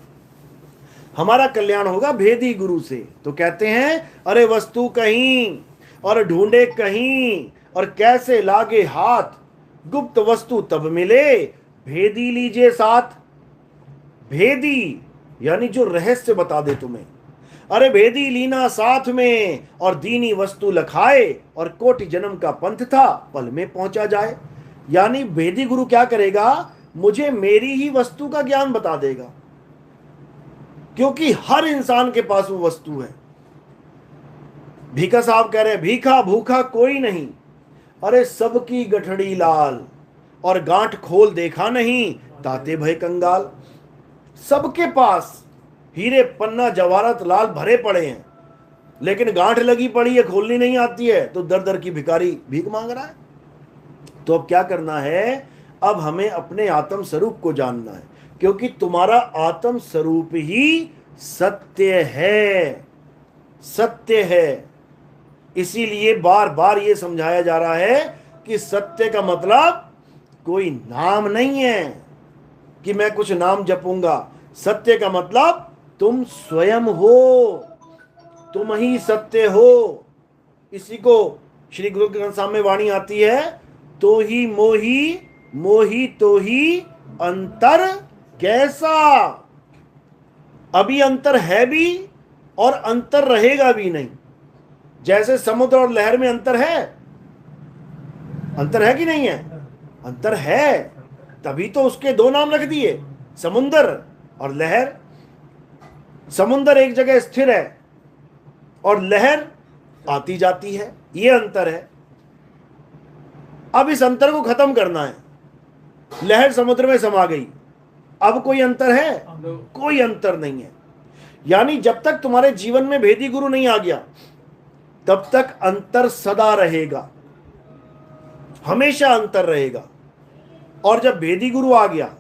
Speaker 1: हमारा कल्याण होगा भेदी गुरु से। तो कहते हैं अरे वस्तु कहीं और ढूंढे कहीं, और कैसे लागे हाथ, गुप्त वस्तु तब मिले, भेदी लीजिए साथ। भेदी यानी जो रहस्य बता दे तुम्हें। अरे भेदी लीना साथ में, और दीनी वस्तु लखाए, और कोटि जन्म का पंथ था पल में पहुंचा जाए। यानी भेदी गुरु क्या करेगा? मुझे मेरी ही वस्तु का ज्ञान बता देगा, क्योंकि हर इंसान के पास वो वस्तु है। भीखा साहब कह रहे भीखा भूखा कोई नहीं, अरे सबकी गठड़ी लाल, और गांठ खोल देखा नहीं ताते भय कंगाल। सबके पास हीरे पन्ना जवाहरात लाल भरे पड़े हैं, लेकिन गांठ लगी पड़ी है, खोलनी नहीं आती है, तो दर दर की भिखारी भीख मांग रहा है। तो अब क्या करना है? अब हमें अपने आत्म स्वरूप को जानना है, क्योंकि तुम्हारा आत्म स्वरूप ही सत्य है, सत्य है। इसीलिए बार बार ये समझाया जा रहा है कि सत्य का मतलब कोई नाम नहीं है कि मैं कुछ नाम जपूंगा। सत्य का मतलब तुम स्वयं हो, तुम ही सत्य हो। इसी को श्री गुरु ग्रंथ साहब में वाणी आती है, तो ही मोही मोही तो ही अंतर कैसा। अभी अंतर है भी और अंतर रहेगा भी नहीं। जैसे समुद्र और लहर में अंतर है, अंतर है कि नहीं है? अंतर है, तभी तो उसके दो नाम रख दिए, समुद्र और लहर। समुद्र एक जगह स्थिर है और लहर आती जाती है, ये अंतर है। अब इस अंतर को खत्म करना है। लहर समुद्र में समा गई, अब कोई अंतर है? कोई अंतर नहीं है। यानी जब तक तुम्हारे जीवन में भेदी गुरु नहीं आ गया, तब तक अंतर सदा रहेगा, हमेशा अंतर रहेगा। और जब भेदी गुरु आ गया,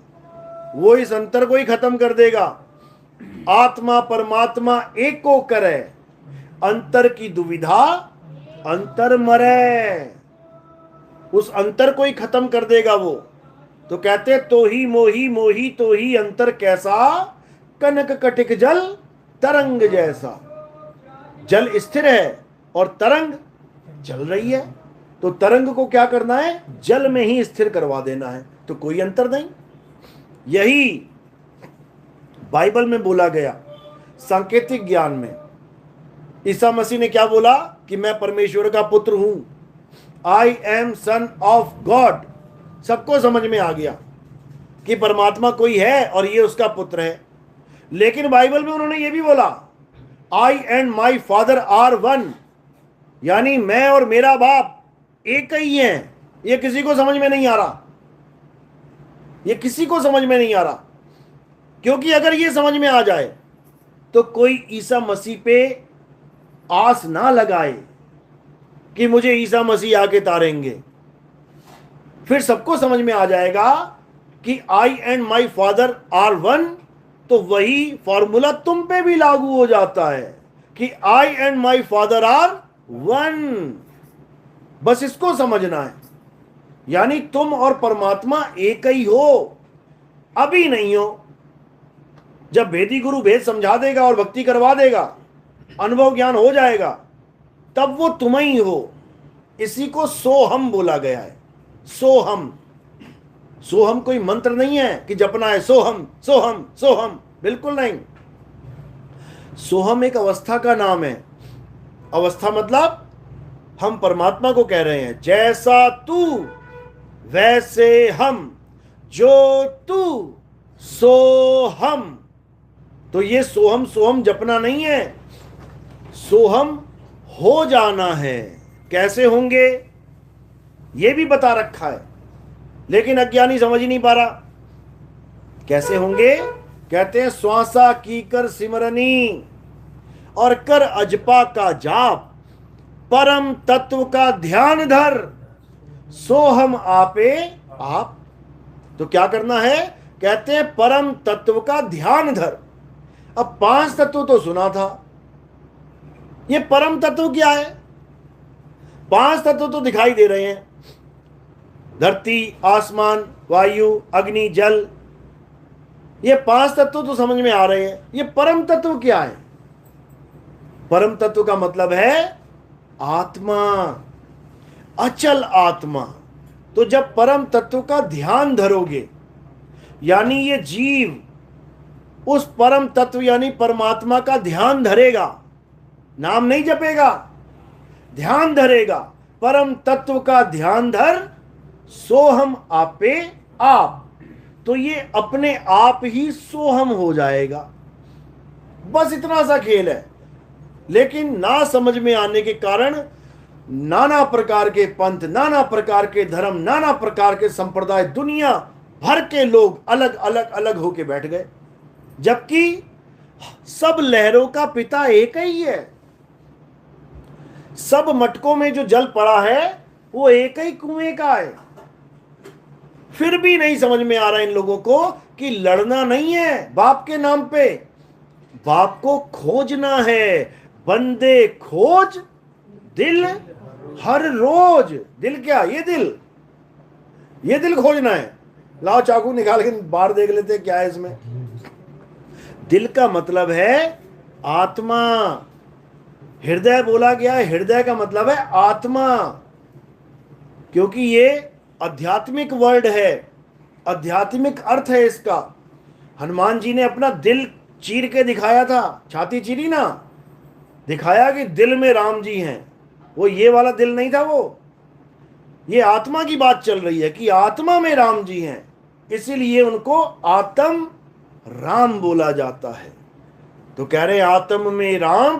Speaker 1: वो इस अंतर को ही खत्म कर देगा। आत्मा परमात्मा एक को करे, अंतर की दुविधा अंतर मरे। उस अंतर को ही खत्म कर देगा वो। तो कहते तो ही मोही, मोही तो ही अंतर कैसा, कनक कटिक जल तरंग जैसा। जल स्थिर है और तरंग चल रही है, तो तरंग को क्या करना है? जल में ही स्थिर करवा देना है, तो कोई अंतर नहीं। यही बाइबल में बोला गया। सांकेतिक ज्ञान में ईसा मसीह ने क्या बोला कि मैं परमेश्वर का पुत्र हूं, I am son of God. सबको समझ में आ गया कि परमात्मा कोई है और ये उसका पुत्र है। लेकिन बाइबल में उन्होंने ये भी बोला, I and my father are one, यानी मैं और मेरा बाप एक ही है। ये किसी को समझ में नहीं आ रहा, ये किसी को समझ में नहीं आ रहा। क्योंकि अगर ये समझ में आ जाए तो कोई ईसा मसीह पे आस ना लगाए कि मुझे ईसा मसीह आके तारेंगे। फिर सबको समझ में आ जाएगा कि I and my father are one, तो वही फॉर्मूला तुम पे भी लागू हो जाता है कि I and my father are one. बस इसको समझना है। यानी तुम और परमात्मा एक ही हो, अभी नहीं हो। जब भेदी गुरु भेद समझा देगा और भक्ति करवा देगा, अनुभव ज्ञान हो जाएगा, तब वो तुम ही हो। इसी को सोहम बोला गया है। सोहम, सोहम कोई मंत्र नहीं है कि जपना है सोहम सोहम सोहम, बिल्कुल नहीं। सोहम एक अवस्था का नाम है। अवस्था मतलब हम परमात्मा को कह रहे हैं, जैसा तू वैसे हम, जो तू सो हम। तो ये सोहम सोहम जपना नहीं है, सोहम हो जाना है। कैसे होंगे ये भी बता रखा है, लेकिन अज्ञानी समझ ही नहीं पा रहा। कैसे होंगे? कहते हैं श्वासा की कर सिमरनी और कर अजपा का जाप, परम तत्व का ध्यान धर, सोहम आपे आप। तो क्या करना है? कहते हैं परम तत्व का ध्यान धर। अब 5 तत्व तो सुना था, ये परम तत्व क्या है? 5 तत्व तो दिखाई दे रहे हैं, धरती, आसमान, वायु, अग्नि, जल। ये 5 तत्व तो समझ में आ रहे हैं। ये परम तत्व क्या है? परम तत्व का मतलब है आत्मा, अचल आत्मा। तो जब परम तत्व का ध्यान धरोगे, यानी ये जीव उस परम तत्व यानी परमात्मा का ध्यान धरेगा, नाम नहीं जपेगा, ध्यान धरेगा। परम तत्व का ध्यान धर, सोहम आपे आप। तो ये अपने आप ही सोहम हो जाएगा। बस इतना सा खेल है। लेकिन ना समझ में आने के कारण नाना प्रकार के पंथ, नाना प्रकार के धर्म, नाना प्रकार के संप्रदाय, दुनिया भर के लोग अलग अलग अलग होके बैठ गए, जबकि सब लहरों का पिता एक ही है। सब मटकों में जो जल पड़ा है वो एक ही कुएं का है। फिर भी नहीं समझ में आ रहा इन लोगों को कि लड़ना नहीं है बाप के नाम पे, बाप को खोजना है। बंदे खोज दिल हर रोज। दिल क्या? ये दिल खोजना है। लाओ चाकू निकाल के बाहर देख लेते हैं क्या है इसमें। दिल का मतलब है आत्मा। हृदय बोला गया है, हृदय का मतलब है आत्मा, क्योंकि ये आध्यात्मिक वर्ड है, आध्यात्मिक अर्थ है इसका। हनुमान जी ने अपना दिल चीर के दिखाया था, छाती चीरी ना, दिखाया कि दिल में राम जी हैं। वो ये वाला दिल नहीं था, वो ये आत्मा की बात चल रही है कि आत्मा में राम जी हैं, इसीलिए उनको आत्म राम बोला जाता है। तो कह रहे आत्म में राम,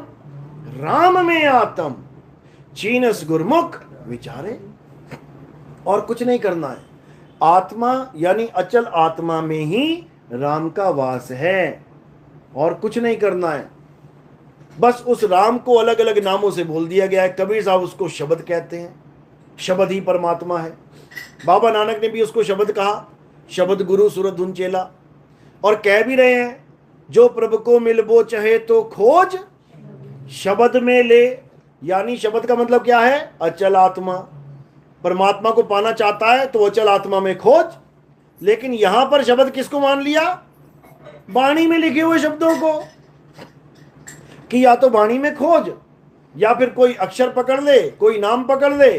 Speaker 1: राम में आत्म। चीनस गुरमुख विचारे। और कुछ नहीं करना है। आत्मा यानी अचल आत्मा में ही राम का वास है, और कुछ नहीं करना है। बस उस राम को अलग अलग नामों से बोल दिया गया है। कबीर साहब उसको शब्द कहते हैं, शब्द ही परमात्मा है। बाबा नानक ने भी उसको शब्द कहा, शब्द गुरु सूरत धुन चेला। और कह भी रहे हैं, जो प्रभु को मिलबो चाहे तो खोज शब्द में ले। यानी शब्द का मतलब क्या है? अचल आत्मा। परमात्मा को पाना चाहता है तो अचल आत्मा में खोज। लेकिन यहां पर शब्द किसको मान लिया? वाणी में लिखे हुए शब्दों को, कि या तो वाणी में खोज, या फिर कोई अक्षर पकड़ ले, कोई नाम पकड़ ले,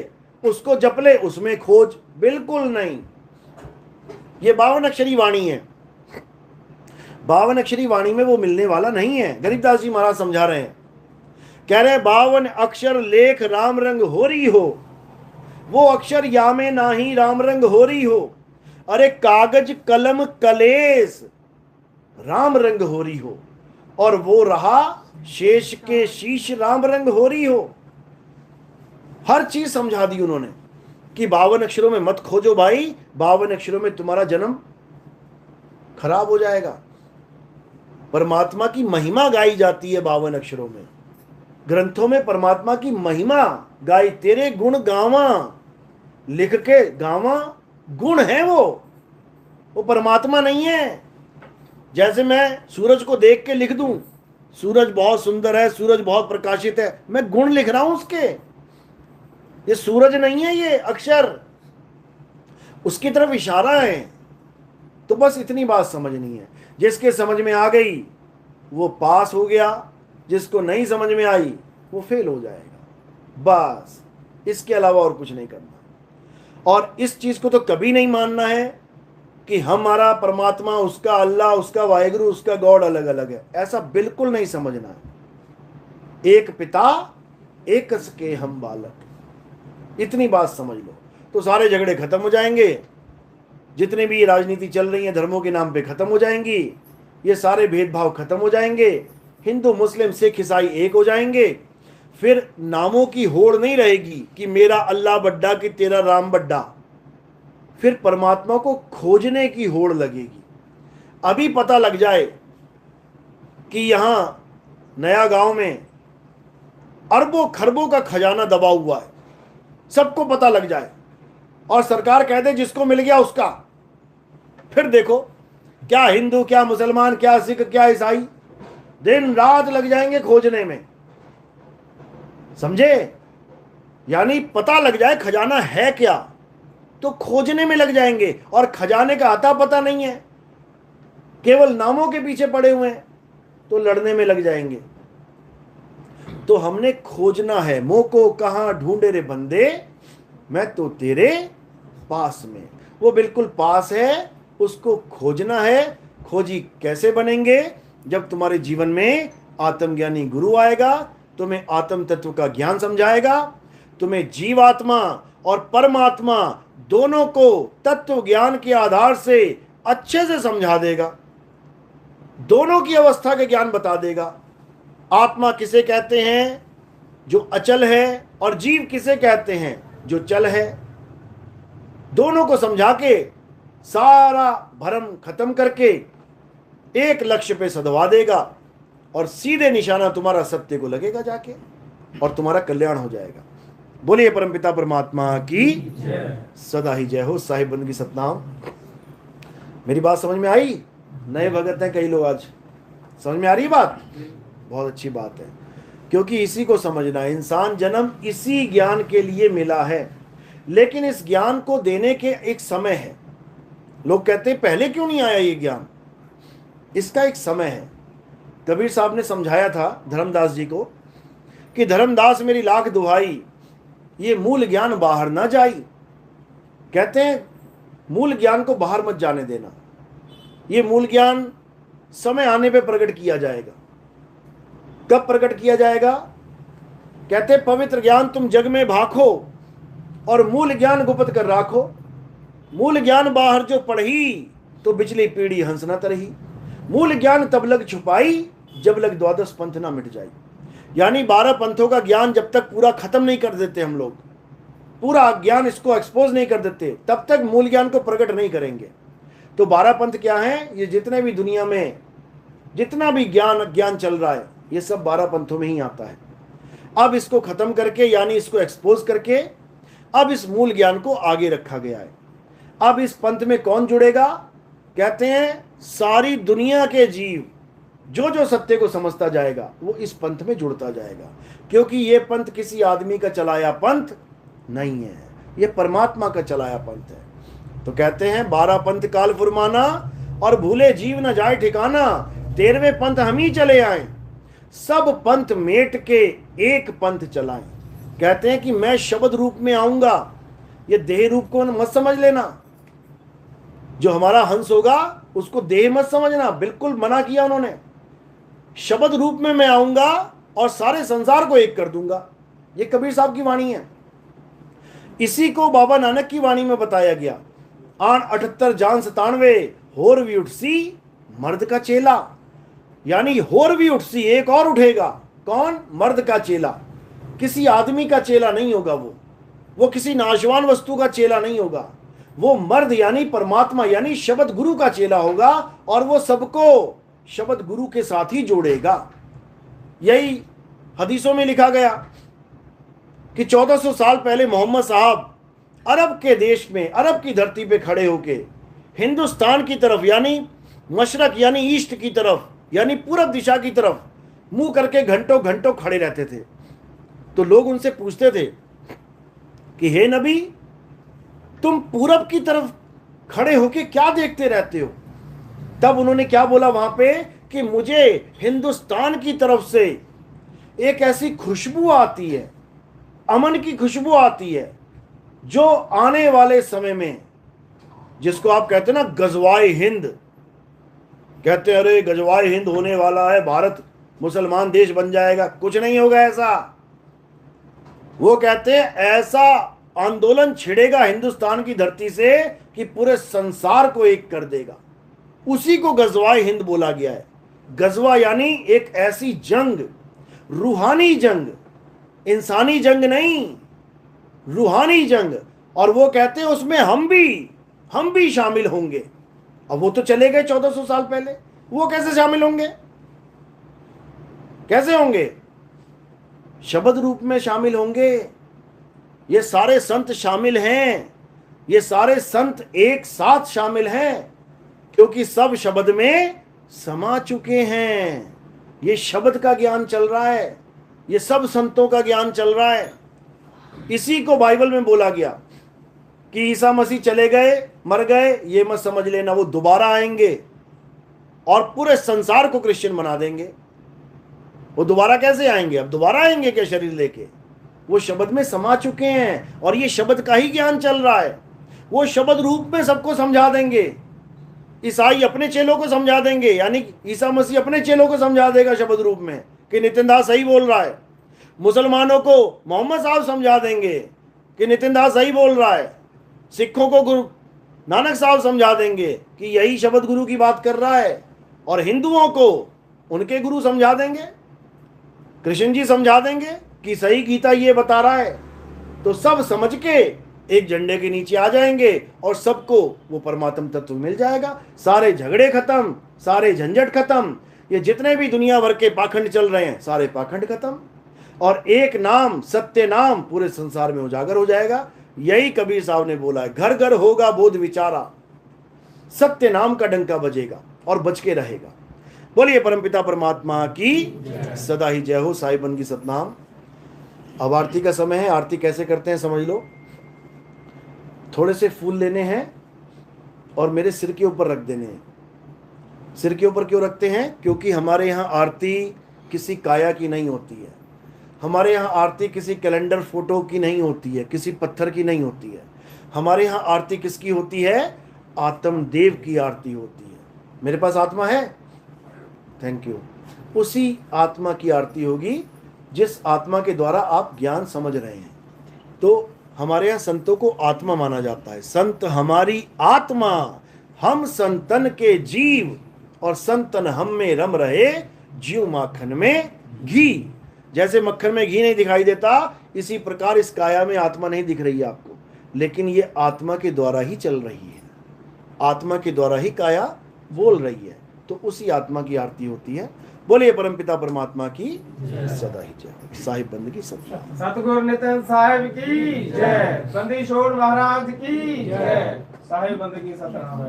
Speaker 1: उसको जप ले, उसमें खोज। बिल्कुल नहीं। ये 52 अक्षरी वाणी है। 52 अक्षरी वाणी में वो मिलने वाला नहीं है। गरीबदास जी महाराज समझा रहे हैं, कह रहे 52 अक्षर लेख राम रंग हो रही हो, वो अक्षर या में ना ही राम रंग हो रही हो। अरे कागज कलम कलेस राम रंग हो रही हो, और वो रहा शेष के शीश राम रंग हो रही हो। हर चीज समझा दी उन्होंने कि 52 अक्षरों में मत खोजो भाई, 52 अक्षरों में तुम्हारा जन्म खराब हो जाएगा। परमात्मा की महिमा गाई जाती है 52 अक्षरों में। ग्रंथों में परमात्मा की महिमा गाई, तेरे गुण गावा, लिख के गावा, गुण है वो परमात्मा नहीं है। जैसे मैं सूरज को देख के लिख दूं, सूरज बहुत सुंदर है, सूरज बहुत प्रकाशित है, मैं गुण लिख रहा हूं उसके। ये सूरज नहीं है, ये अक्षर उसकी तरफ इशारा है। तो बस इतनी बात समझनी है। जिसके समझ में आ गई वो पास हो गया, जिसको नहीं समझ में आई वो फेल हो जाएगा। बस इसके अलावा और कुछ नहीं करना। और इस चीज को तो कभी नहीं मानना है कि हमारा परमात्मा, उसका अल्लाह, उसका वाहेगुरु, उसका गॉड अलग अलग है। ऐसा बिल्कुल नहीं समझना है। एक पिता एक के हम बालक, इतनी बात समझ लो तो सारे झगड़े खत्म हो जाएंगे। जितने भी राजनीति चल रही है धर्मों के नाम पे खत्म हो जाएंगी। ये सारे भेदभाव खत्म हो जाएंगे। हिंदू मुस्लिम सिख ईसाई एक हो जाएंगे। फिर नामों की होड़ नहीं रहेगी कि मेरा अल्लाह बड्डा कि तेरा राम बड्डा। फिर परमात्मा को खोजने की होड़ लगेगी। अभी पता लग जाए कि यहां नया गांव में अरबों खरबों का खजाना दबा हुआ है, सबको पता लग जाए, और सरकार कह दे जिसको मिल गया उसका। फिर देखो क्या हिंदू, क्या मुसलमान, क्या सिख, क्या ईसाई दिन रात लग जाएंगे खोजने में। समझे? यानी पता लग जाए खजाना है क्या तो खोजने में लग जाएंगे। और खजाने का आता पता नहीं है, केवल नामों के पीछे पड़े हुए हैं तो लड़ने में लग जाएंगे। तो हमने खोजना है। मोह को कहां ढूंढे रे बंदे, मैं तो तेरे पास में। वो बिल्कुल पास है, उसको खोजना है। खोजी कैसे बनेंगे? जब तुम्हारे जीवन में आत्मज्ञानी गुरु आएगा, तुम्हें आत्म तत्व का ज्ञान समझाएगा, तुम्हें जीवात्मा और परमात्मा दोनों को तत्व ज्ञान के आधार से अच्छे से समझा देगा, दोनों की अवस्था के ज्ञान बता देगा। आत्मा किसे कहते हैं? जो अचल है। और जीव किसे कहते हैं? जो चल है। दोनों को समझा के सारा भ्रम खत्म करके एक लक्ष्य पे सधवा देगा, और सीधे निशाना तुम्हारा सत्य को लगेगा जाके, और तुम्हारा कल्याण हो जाएगा। बोलिए परमपिता परमात्मा की सदा ही जय हो। साहिब बंद की सतनाम। मेरी बात समझ में आई? नए भगत हैं कई लोग, आज समझ में आ रही बात? बहुत अच्छी बात है, क्योंकि इसी को समझना है। इंसान जन्म इसी ज्ञान के लिए मिला है, लेकिन इस ज्ञान को देने के एक समय है। लोग कहते हैं पहले क्यों नहीं आया ये ज्ञान? इसका एक समय है। कबीर साहब ने समझाया था धर्मदास जी को कि धर्मदास मेरी लाख दुहाई, ये मूल ज्ञान बाहर ना जाई। कहते हैं मूल ज्ञान को बाहर मत जाने देना। ये मूल ज्ञान समय आने पे प्रकट किया जाएगा। कब प्रकट किया जाएगा? कहते पवित्र ज्ञान तुम जग में भाखो और मूल ज्ञान गुप्त कर राखो। मूल ज्ञान बाहर जो पढ़ी तो बिचली पीढ़ी हंस न तरही। मूल ज्ञान तब लग छुपाई जब लग द्वादश पंथ ना मिट जाई। यानी 12 पंथों का ज्ञान जब तक पूरा खत्म नहीं कर देते हम लोग, पूरा ज्ञान इसको एक्सपोज नहीं कर देते, तब तक मूल ज्ञान को प्रकट नहीं करेंगे। तो 12 पंथ क्या हैं? ये जितने भी दुनिया में जितना भी ज्ञान चल रहा है, ये सब 12 पंथों में ही आता है। अब इसको खत्म करके, यानी इसको एक्सपोज करके, अब इस मूल ज्ञान को आगे रखा गया है। अब इस पंथ में कौन जुड़ेगा? कहते हैं सारी दुनिया के जीव, जो जो सत्य को समझता जाएगा वो इस पंथ में जुड़ता जाएगा, क्योंकि ये पंथ किसी आदमी का चलाया पंथ नहीं है, ये परमात्मा का चलाया पंथ है। तो कहते हैं 12 पंथ काल फुरमाना, और भूले जीव न जाए ठिकाना, 13वें पंथ हम ही चले आए, सब पंथ मेट के एक पंथ चलाएं। कहते हैं कि मैं शब्द रूप में आऊंगा, ये देह रूप को मत समझ लेना, जो हमारा हंस होगा उसको देह मत समझना, बिल्कुल मना किया उन्होंने। शब्द रूप में मैं आऊंगा और सारे संसार को एक कर दूंगा, ये कबीर साहब की वाणी है। इसी को बाबा नानक की वाणी में बताया गया, आन 78 जान 97 होर भी उठसी मर्द का चेला, यानी होर भी उठसी, एक और उठेगा। कौन? मर्द का चेला, किसी आदमी का चेला नहीं होगा, वो किसी नाशवान वस्तु का चेला नहीं होगा, वो मर्द यानी परमात्मा यानी शब्द गुरु का चेला होगा, और वो सबको शब्द गुरु के साथ ही जोड़ेगा। यही हदीसों में लिखा गया कि 1400 साल पहले मोहम्मद साहब अरब के देश में, अरब की धरती पे खड़े होके हिंदुस्तान की तरफ, यानी मशरक यानी ईस्ट की तरफ, यानी पूरब दिशा की तरफ मुंह करके घंटों घंटों खड़े रहते थे। तो लोग उनसे पूछते थे कि हे नबी, तुम पूरब की तरफ खड़े होके क्या देखते रहते हो? तब उन्होंने क्या बोला वहां पे कि मुझे हिंदुस्तान की तरफ से एक ऐसी खुशबू आती है, अमन की खुशबू आती है, जो आने वाले समय में, जिसको आप कहते हैं ना गजवाए हिंद, कहते हैं अरे गजवाए हिंद होने वाला है, भारत मुसलमान देश बन जाएगा। कुछ नहीं होगा ऐसा। वो कहते हैं ऐसा आंदोलन छिड़ेगा हिंदुस्तान की धरती से कि पूरे संसार को एक कर देगा। उसी को गजवाए हिंद बोला गया है। गजवा यानी एक ऐसी जंग, रूहानी जंग, इंसानी जंग नहीं, रूहानी जंग। और वो कहते हैं उसमें हम भी शामिल होंगे। अब वो तो चले गए 1400 साल पहले, वो कैसे शामिल होंगे? कैसे होंगे? शब्द रूप में शामिल होंगे। ये सारे संत शामिल हैं, ये सारे संत एक साथ शामिल हैं, क्योंकि सब शब्द में समा चुके हैं। ये शब्द का ज्ञान चल रहा है, ये सब संतों का ज्ञान चल रहा है। इसी को बाइबल में बोला गया कि ईसा मसीह चले गए, मर गए, ये मत समझ लेना वो दोबारा आएंगे और पूरे संसार को क्रिश्चियन बना देंगे। वो दोबारा कैसे आएंगे? अब दोबारा आएंगे क्या शरीर लेके? वो शब्द में समा चुके हैं और ये शब्द का ही ज्ञान चल रहा है। वो शब्द रूप में सबको समझा देंगे। ईसाई अपने चेलों को समझा देंगे, यानी ईसा मसीह अपने चेलों को समझा देगा शब्द रूप में कि नितिन दास सही बोल रहा है। मुसलमानों को मोहम्मद साहब समझा देंगे कि नितिन दास सही बोल रहा है। सिखों को गुरु नानक साहब समझा देंगे कि यही शब्द गुरु की बात कर रहा है। और हिंदुओं को उनके गुरु समझा देंगे, कृष्ण जी समझा देंगे कि सही गीता ये बता रहा है। तो सब समझ के एक झंडे के नीचे आ जाएंगे और सबको वो परमात्म तत्व मिल जाएगा। सारे झगड़े खत्म, सारे झंझट खत्म, ये जितने भी दुनिया भर के पाखंड चल रहे हैं सारे पाखंड खत्म, और एक नाम, सत्य नाम पूरे संसार में उजागर हो जाएगा। यही कबीर साहब ने बोला है, घर घर होगा बोध विचारा, सत्य नाम का डंका बजेगा और बच के रहेगा। बोलिए परमपिता परमात्मा की सदा ही जय हो। साहिबन की सतनाम। अब आरती का समय है। आरती कैसे करते हैं समझ लो। थोड़े से फूल लेने हैं और मेरे सिर के ऊपर रख देने हैं। सिर के ऊपर क्यों रखते हैं? क्योंकि हमारे यहाँ आरती किसी काया की नहीं होती है। हमारे यहाँ आरती किसी कैलेंडर फोटो की नहीं होती है, किसी पत्थर की नहीं होती है। हमारे यहाँ आरती किसकी होती है? आत्मदेव की आरती होती है। मेरे पास आत्मा है, थैंक यू। उसी आत्मा की आरती होगी जिस आत्मा के द्वारा आप ज्ञान समझ रहे हैं। तो हमारे यहाँ संतों को आत्मा माना जाता है। संत हमारी आत्मा, हम संतन के जीव, और संतन हम में रम रहे, जीव माखन में घी। जैसे मक्खन में घी नहीं दिखाई देता, इसी प्रकार इस काया में आत्मा नहीं दिख रही है आपको, लेकिन ये आत्मा के द्वारा ही चल रही है, आत्मा के द्वारा ही काया बोल रही है। तो उसी आत्मा की आरती होती है। बोलिए परमपिता परमात्मा की सदा ही जय। साहिब बंदगी सब।
Speaker 2: सतगुरु नित्यानंद साहिब की जय। बंदी छोड़ महाराज की जय। साहिब बंदगी सतनाम।